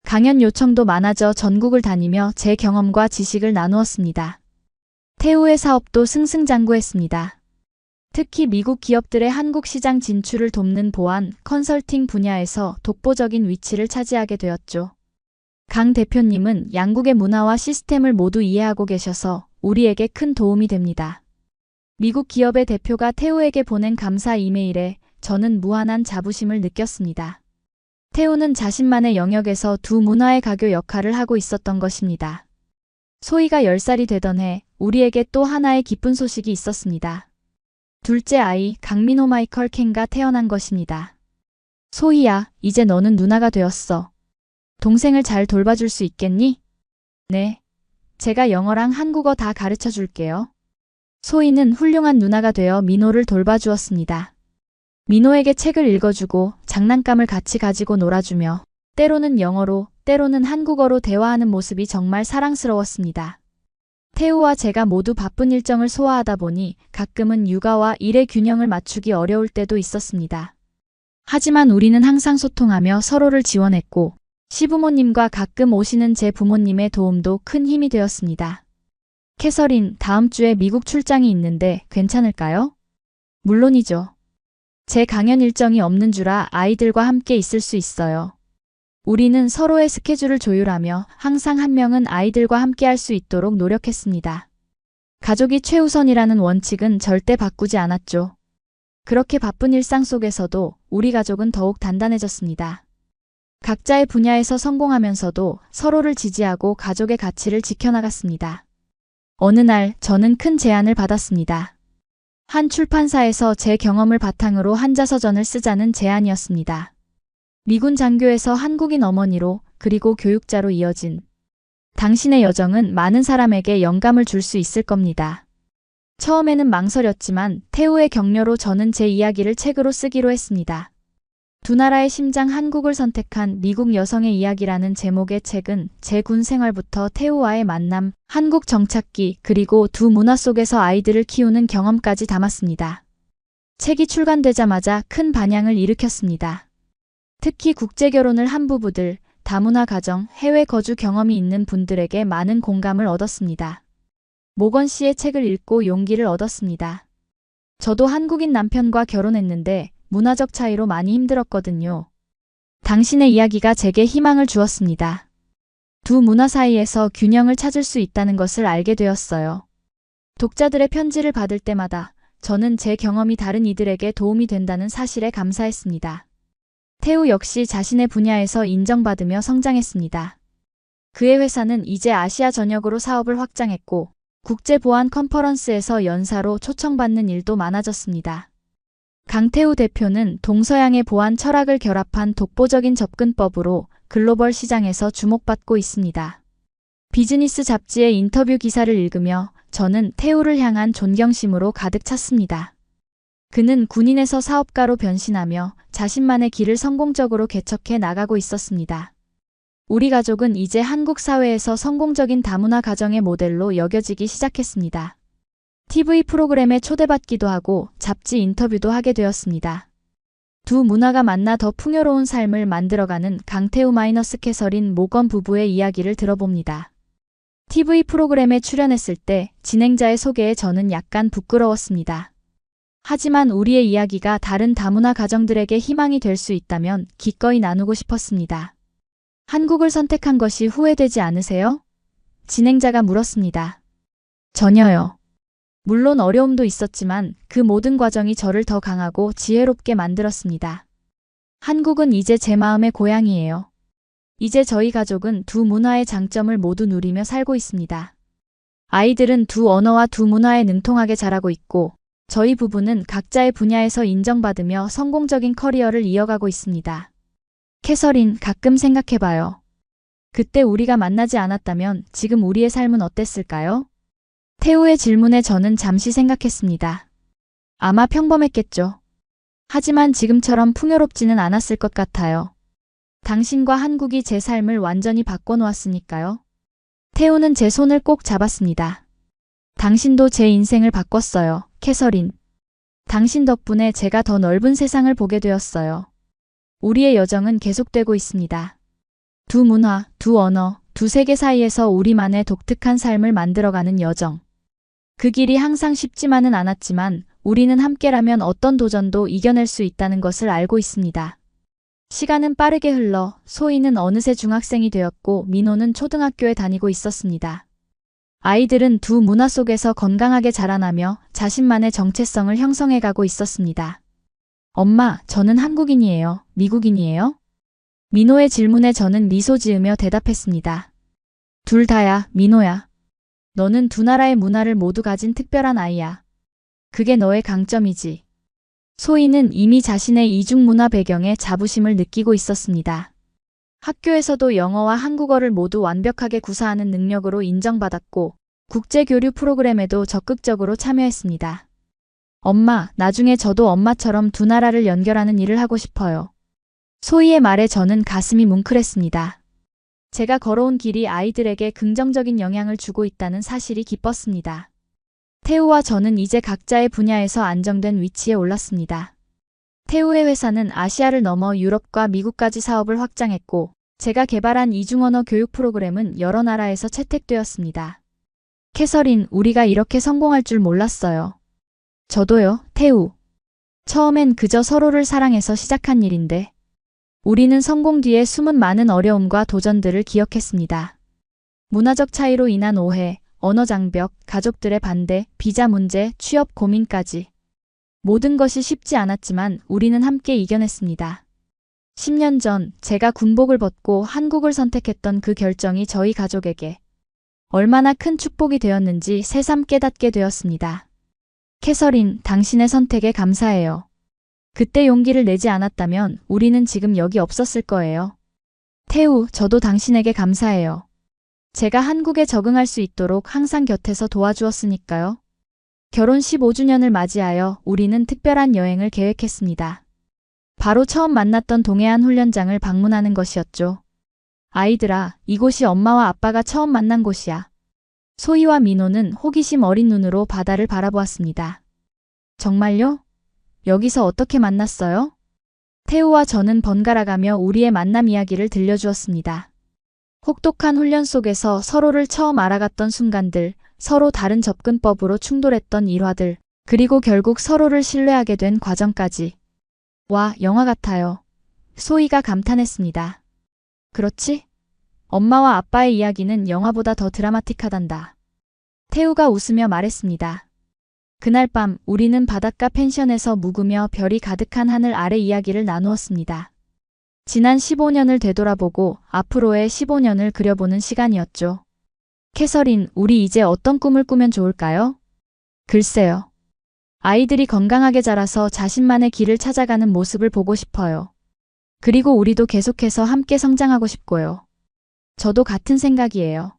강연 요청도 많아져 전국을 다니며 제 경험과 지식을 나누었습니다. 태우의 사업도 승승장구했습니다. 특히 미국 기업들의 한국 시장 진출을 돕는 보안, 컨설팅 분야에서 독보적인 위치를 차지하게 되었죠. 강 대표님은 양국의 문화와 시스템을 모두 이해하고 계셔서 우리에게 큰 도움이 됩니다. 미국 기업의 대표가 태우에게 보낸 감사 이메일에 저는 무한한 자부심을 느꼈습니다. 태우는 자신만의 영역에서 두 문화의 가교 역할을 하고 있었던 것입니다. 소희가 10살이 되던 해 우리에게 또 하나의 기쁜 소식이 있었습니다. 둘째 아이 강민호 마이컬 켄가 태어난 것입니다. 소희야, 이제 너는 누나가 되었어. 동생을 잘 돌봐줄 수 있겠니? 네. 제가 영어랑 한국어 다 가르쳐 줄게요. 소희는 훌륭한 누나가 되어 민호를 돌봐주었습니다. 민호에게 책을 읽어주고 장난감을 같이 가지고 놀아주며 때로는 영어로, 때로는 한국어로 대화하는 모습이 정말 사랑스러웠습니다. 태우와 제가 모두 바쁜 일정을 소화하다 보니 가끔은 육아와 일의 균형을 맞추기 어려울 때도 있었습니다. 하지만 우리는 항상 소통하며 서로를 지원했고 시부모님과 가끔 오시는 제 부모님의 도움도 큰 힘이 되었습니다. 캐서린, 다음 주에 미국 출장이 있는데 괜찮을까요? 물론이죠. 제 강연 일정이 없는 주라 아이들과 함께 있을 수 있어요. 우리는 서로의 스케줄을 조율하며 항상 한 명은 아이들과 함께 할 수 있도록 노력했습니다. 가족이 최우선이라는 원칙은 절대 바꾸지 않았죠. 그렇게 바쁜 일상 속에서도 우리 가족은 더욱 단단해졌습니다. 각자의 분야에서 성공하면서도 서로를 지지하고 가족의 가치를 지켜나갔습니다. 어느 날 저는 큰 제안을 받았습니다. 한 출판사에서 제 경험을 바탕으로 한자서전을 쓰자는 제안이었습니다. 미군 장교에서 한국인 어머니로 그리고 교육자로 이어진 당신의 여정은 많은 사람에게 영감을 줄 수 있을 겁니다. 처음에는 망설였지만 태우의 격려로 저는 제 이야기를 책으로 쓰기로 했습니다. 두 나라의 심장 한국을 선택한 미국 여성의 이야기라는 제목의 책은 제 군 생활부터 태우와의 만남, 한국 정착기, 그리고 두 문화 속에서 아이들을 키우는 경험까지 담았습니다. 책이 출간되자마자 큰 반향을 일으켰습니다. 특히 국제결혼을 한 부부들, 다문화 가정, 해외 거주 경험이 있는 분들에게 많은 공감을 얻었습니다. 모건 씨의 책을 읽고 용기를 얻었습니다. 저도 한국인 남편과 결혼했는데 문화적 차이로 많이 힘들었거든요. 당신의 이야기가 제게 희망을 주었습니다. 두 문화 사이에서 균형을 찾을 수 있다는 것을 알게 되었어요. 독자들의 편지를 받을 때마다 저는 제 경험이 다른 이들에게 도움이 된다는 사실에 감사했습니다. 태우 역시 자신의 분야에서 인정받으며 성장했습니다. 그의 회사는 이제 아시아 전역으로 사업을 확장했고 국제보안 컨퍼런스에서 연사로 초청받는 일도 많아졌습니다. 강태우 대표는 동서양의 보안 철학을 결합한 독보적인 접근법으로 글로벌 시장에서 주목받고 있습니다. 비즈니스 잡지의 인터뷰 기사를 읽으며 저는 태우를 향한 존경심으로 가득 찼습니다. 그는 군인에서 사업가로 변신하며 자신만의 길을 성공적으로 개척해 나가고 있었습니다. 우리 가족은 이제 한국 사회에서 성공적인 다문화 가정의 모델로 여겨지기 시작했습니다. TV 프로그램에 초대받기도 하고 잡지 인터뷰도 하게 되었습니다. 두 문화가 만나 더 풍요로운 삶을 만들어가는 강태우 캐서린 모건 부부의 이야기를 들어봅니다. TV 프로그램에 출연했을 때 진행자의 소개에 저는 약간 부끄러웠습니다. 하지만 우리의 이야기가 다른 다문화 가정들에게 희망이 될 수 있다면 기꺼이 나누고 싶었습니다. 한국을 선택한 것이 후회되지 않으세요? 진행자가 물었습니다. 전혀요. 물론 어려움도 있었지만 그 모든 과정이 저를 더 강하고 지혜롭게 만들었습니다. 한국은 이제 제 마음의 고향이에요. 이제 저희 가족은 두 문화의 장점을 모두 누리며 살고 있습니다. 아이들은 두 언어와 두 문화에 능통하게 자라고 있고 저희 부부는 각자의 분야에서 인정받으며 성공적인 커리어를 이어가고 있습니다. 캐서린, 가끔 생각해봐요. 그때 우리가 만나지 않았다면 지금 우리의 삶은 어땠을까요? 태우의 질문에 저는 잠시 생각했습니다. 아마 평범했겠죠. 하지만 지금처럼 풍요롭지는 않았을 것 같아요. 당신과 한국이 제 삶을 완전히 바꿔놓았으니까요. 태우는 제 손을 꼭 잡았습니다. 당신도 제 인생을 바꿨어요, 캐서린. 당신 덕분에 제가 더 넓은 세상을 보게 되었어요. 우리의 여정은 계속되고 있습니다. 두 문화, 두 언어, 두 세계 사이에서 우리만의 독특한 삶을 만들어가는 여정. 그 길이 항상 쉽지만은 않았지만 우리는 함께라면 어떤 도전도 이겨낼 수 있다는 것을 알고 있습니다. 시간은 빠르게 흘러 소희는 어느새 중학생이 되었고 민호는 초등학교에 다니고 있었습니다. 아이들은 두 문화 속에서 건강하게 자라나며 자신만의 정체성을 형성해가고 있었습니다. 엄마, 저는 한국인이에요. 미국인이에요? 민호의 질문에 저는 미소 지으며 대답했습니다. 둘 다야, 민호야. 너는 두 나라의 문화를 모두 가진 특별한 아이야. 그게 너의 강점이지. 소희는 이미 자신의 이중문화 배경에 자부심을 느끼고 있었습니다. 학교에서도 영어와 한국어를 모두 완벽하게 구사하는 능력으로 인정받았고 국제교류 프로그램에도 적극적으로 참여했습니다. 엄마, 나중에 저도 엄마처럼 두 나라를 연결하는 일을 하고 싶어요. 소희의 말에 저는 가슴이 뭉클했습니다. 제가 걸어온 길이 아이들에게 긍정적인 영향을 주고 있다는 사실이 기뻤습니다. 태우와 저는 이제 각자의 분야에서 안정된 위치에 올랐습니다. 태우의 회사는 아시아를 넘어 유럽과 미국까지 사업을 확장했고 제가 개발한 이중언어 교육 프로그램은 여러 나라에서 채택되었습니다. 캐서린, 우리가 이렇게 성공할 줄 몰랐어요. 저도요, 태우. 처음엔 그저 서로를 사랑해서 시작한 일인데 우리는 성공 뒤에 숨은 많은 어려움과 도전들을 기억했습니다. 문화적 차이로 인한 오해, 언어 장벽, 가족들의 반대, 비자 문제, 취업 고민까지. 모든 것이 쉽지 않았지만 우리는 함께 이겨냈습니다. 10년 전 제가 군복을 벗고 한국을 선택했던 그 결정이 저희 가족에게 얼마나 큰 축복이 되었는지 새삼 깨닫게 되었습니다. 캐서린, 당신의 선택에 감사해요. 그때 용기를 내지 않았다면 우리는 지금 여기 없었을 거예요. 태우, 저도 당신에게 감사해요. 제가 한국에 적응할 수 있도록 항상 곁에서 도와주었으니까요. 결혼 15주년을 맞이하여 우리는 특별한 여행을 계획했습니다. 바로 처음 만났던 동해안 훈련장을 방문하는 것이었죠. 아이들아, 이곳이 엄마와 아빠가 처음 만난 곳이야. 소희와 민호는 호기심 어린 눈으로 바다를 바라보았습니다. 정말요? 여기서 어떻게 만났어요? 태우와 저는 번갈아가며 우리의 만남 이야기를 들려주었습니다. 혹독한 훈련 속에서 서로를 처음 알아갔던 순간들, 서로 다른 접근법으로 충돌했던 일화들, 그리고 결국 서로를 신뢰하게 된 과정까지. 와, 영화 같아요. 소희가 감탄했습니다. 그렇지? 엄마와 아빠의 이야기는 영화보다 더 드라마틱하단다. 태우가 웃으며 말했습니다. 그날 밤 우리는 바닷가 펜션에서 묵으며 별이 가득한 하늘 아래 이야기를 나누었습니다. 지난 15년을 되돌아보고 앞으로의 15년을 그려보는 시간이었죠. 캐서린, 우리 이제 어떤 꿈을 꾸면 좋을까요? 글쎄요. 아이들이 건강하게 자라서 자신만의 길을 찾아가는 모습을 보고 싶어요. 그리고 우리도 계속해서 함께 성장하고 싶고요. 저도 같은 생각이에요.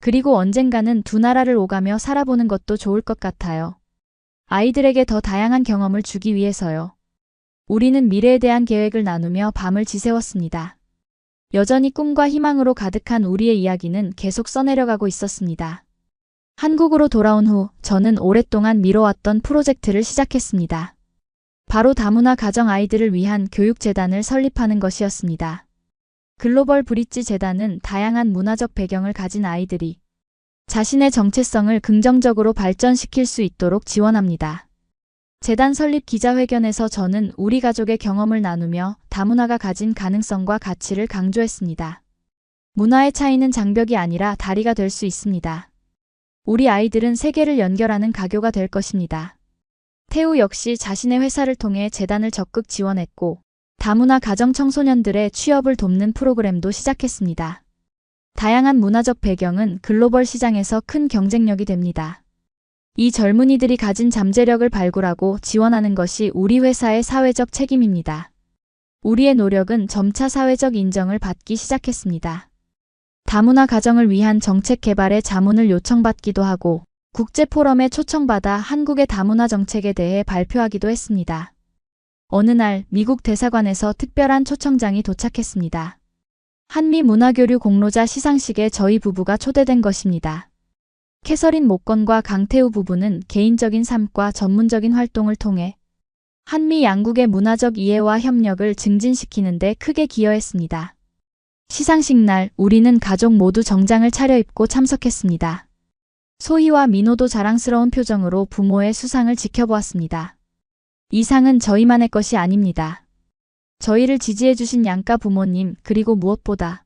그리고 언젠가는 두 나라를 오가며 살아보는 것도 좋을 것 같아요. 아이들에게 더 다양한 경험을 주기 위해서요. 우리는 미래에 대한 계획을 나누며 밤을 지새웠습니다. 여전히 꿈과 희망으로 가득한 우리의 이야기는 계속 써내려가고 있었습니다. 한국으로 돌아온 후 저는 오랫동안 미뤄왔던 프로젝트를 시작했습니다. 바로 다문화 가정 아이들을 위한 교육재단을 설립하는 것이었습니다. 글로벌 브릿지 재단은 다양한 문화적 배경을 가진 아이들이 자신의 정체성을 긍정적으로 발전시킬 수 있도록 지원합니다. 재단 설립 기자회견에서 저는 우리 가족의 경험을 나누며 다문화가 가진 가능성과 가치를 강조했습니다. 문화의 차이는 장벽이 아니라 다리가 될 수 있습니다. 우리 아이들은 세계를 연결하는 가교가 될 것입니다. 태우 역시 자신의 회사를 통해 재단을 적극 지원했고 다문화 가정 청소년들의 취업을 돕는 프로그램도 시작했습니다. 다양한 문화적 배경은 글로벌 시장에서 큰 경쟁력이 됩니다. 이 젊은이들이 가진 잠재력을 발굴하고 지원하는 것이 우리 회사의 사회적 책임입니다. 우리의 노력은 점차 사회적 인정을 받기 시작했습니다. 다문화 가정을 위한 정책 개발에 자문을 요청받기도 하고 국제 포럼에 초청받아 한국의 다문화 정책에 대해 발표하기도 했습니다. 어느 날 미국 대사관에서 특별한 초청장이 도착했습니다. 한미 문화교류 공로자 시상식에 저희 부부가 초대된 것입니다. 캐서린 목건과 강태우 부부는 개인적인 삶과 전문적인 활동을 통해 한미 양국의 문화적 이해와 협력을 증진시키는 데 크게 기여했습니다. 시상식 날 우리는 가족 모두 정장을 차려입고 참석했습니다. 소희와 민호도 자랑스러운 표정으로 부모의 수상을 지켜보았습니다. 이 상은 저희만의 것이 아닙니다. 저희를 지지해주신 양가 부모님, 그리고 무엇보다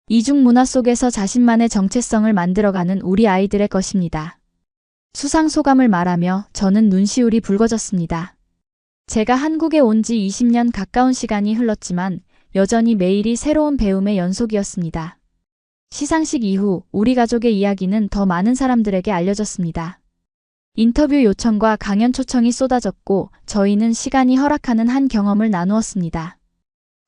이중 문화 속에서 자신만의 정체성을 만들어가는 우리 아이들의 것입니다. 수상 소감을 말하며 저는 눈시울이 붉어졌습니다. 제가 한국에 온 지 20년 가까운 시간이 흘렀지만 여전히 매일이 새로운 배움의 연속이었습니다. 시상식 이후 우리 가족의 이야기는 더 많은 사람들에게 알려졌습니다. 인터뷰 요청과 강연 초청이 쏟아졌고 저희는 시간이 허락하는 한 경험을 나누었습니다.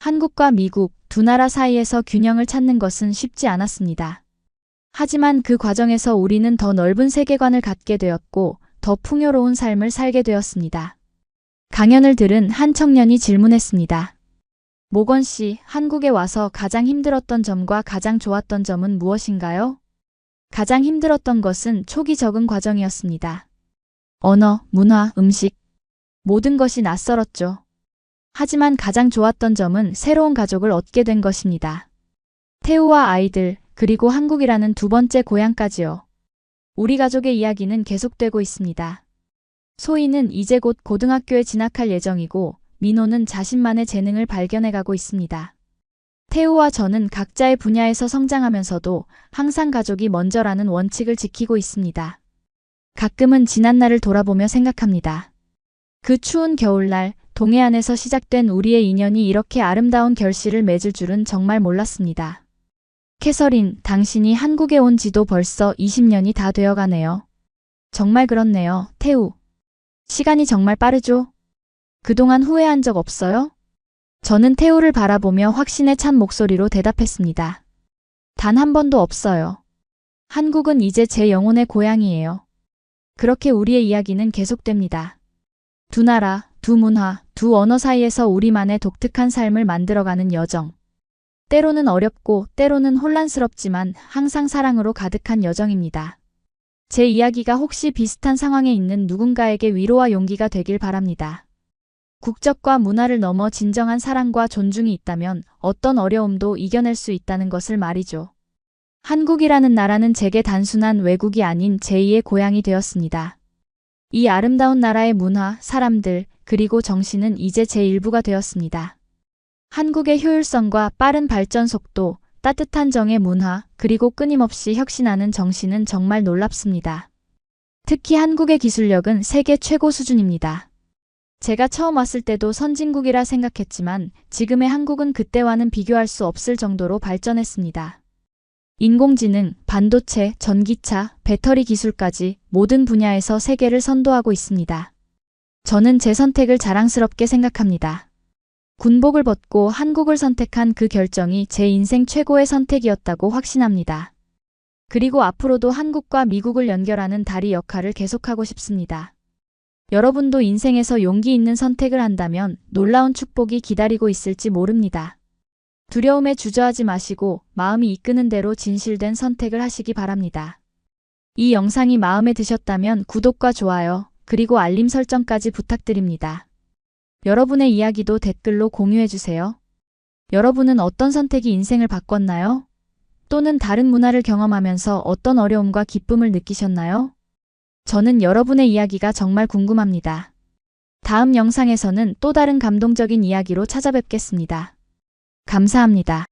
한국과 미국 두 나라 사이에서 균형을 찾는 것은 쉽지 않았습니다. 하지만 그 과정에서 우리는 더 넓은 세계관을 갖게 되었고 더 풍요로운 삶을 살게 되었습니다. 강연을 들은 한 청년이 질문했습니다. 모건 씨, 한국에 와서 가장 힘들었던 점과 가장 좋았던 점은 무엇인가요? 가장 힘들었던 것은 초기 적응 과정이었습니다. 언어, 문화, 음식, 모든 것이 낯설었죠. 하지만 가장 좋았던 점은 새로운 가족을 얻게 된 것입니다. 태우와 아이들, 그리고 한국이라는 두 번째 고향까지요. 우리 가족의 이야기는 계속되고 있습니다. 소희는 이제 곧 고등학교에 진학할 예정이고 민호는 자신만의 재능을 발견해가고 있습니다. 태우와 저는 각자의 분야에서 성장하면서도 항상 가족이 먼저라는 원칙을 지키고 있습니다. 가끔은 지난날을 돌아보며 생각합니다. 그 추운 겨울날 동해안에서 시작된 우리의 인연이 이렇게 아름다운 결실을 맺을 줄은 정말 몰랐습니다. 캐서린, 당신이 한국에 온 지도 벌써 20년이 다 되어가네요. 정말 그렇네요, 태우. 시간이 정말 빠르죠? 그동안 후회한 적 없어요? 저는 태우를 바라보며 확신에 찬 목소리로 대답했습니다. 단 한 번도 없어요. 한국은 이제 제 영혼의 고향이에요. 그렇게 우리의 이야기는 계속됩니다. 두 나라, 두 문화, 두 언어 사이에서 우리만의 독특한 삶을 만들어가는 여정. 때로는 어렵고 때로는 혼란스럽지만 항상 사랑으로 가득한 여정입니다. 제 이야기가 혹시 비슷한 상황에 있는 누군가에게 위로와 용기가 되길 바랍니다. 국적과 문화를 넘어 진정한 사랑과 존중이 있다면 어떤 어려움도 이겨낼 수 있다는 것을 말이죠. 한국이라는 나라는 제게 단순한 외국이 아닌 제2의 고향이 되었습니다. 이 아름다운 나라의 문화, 사람들, 그리고 정신은 이제 제 일부가 되었습니다. 한국의 효율성과 빠른 발전 속도, 따뜻한 정의 문화, 그리고 끊임없이 혁신하는 정신은 정말 놀랍습니다. 특히 한국의 기술력은 세계 최고 수준입니다. 제가 처음 왔을 때도 선진국이라 생각했지만 지금의 한국은 그때와는 비교할 수 없을 정도로 발전했습니다. 인공지능, 반도체, 전기차, 배터리 기술까지 모든 분야에서 세계를 선도하고 있습니다. 저는 제 선택을 자랑스럽게 생각합니다. 군복을 벗고 한국을 선택한 그 결정이 제 인생 최고의 선택이었다고 확신합니다. 그리고 앞으로도 한국과 미국을 연결하는 다리 역할을 계속하고 싶습니다. 여러분도 인생에서 용기 있는 선택을 한다면 놀라운 축복이 기다리고 있을지 모릅니다. 두려움에 주저하지 마시고 마음이 이끄는 대로 진실된 선택을 하시기 바랍니다. 이 영상이 마음에 드셨다면 구독과 좋아요, 그리고 알림 설정까지 부탁드립니다. 여러분의 이야기도 댓글로 공유해주세요. 여러분은 어떤 선택이 인생을 바꿨나요? 또는 다른 문화를 경험하면서 어떤 어려움과 기쁨을 느끼셨나요? 저는 여러분의 이야기가 정말 궁금합니다. 다음 영상에서는 또 다른 감동적인 이야기로 찾아뵙겠습니다. 감사합니다.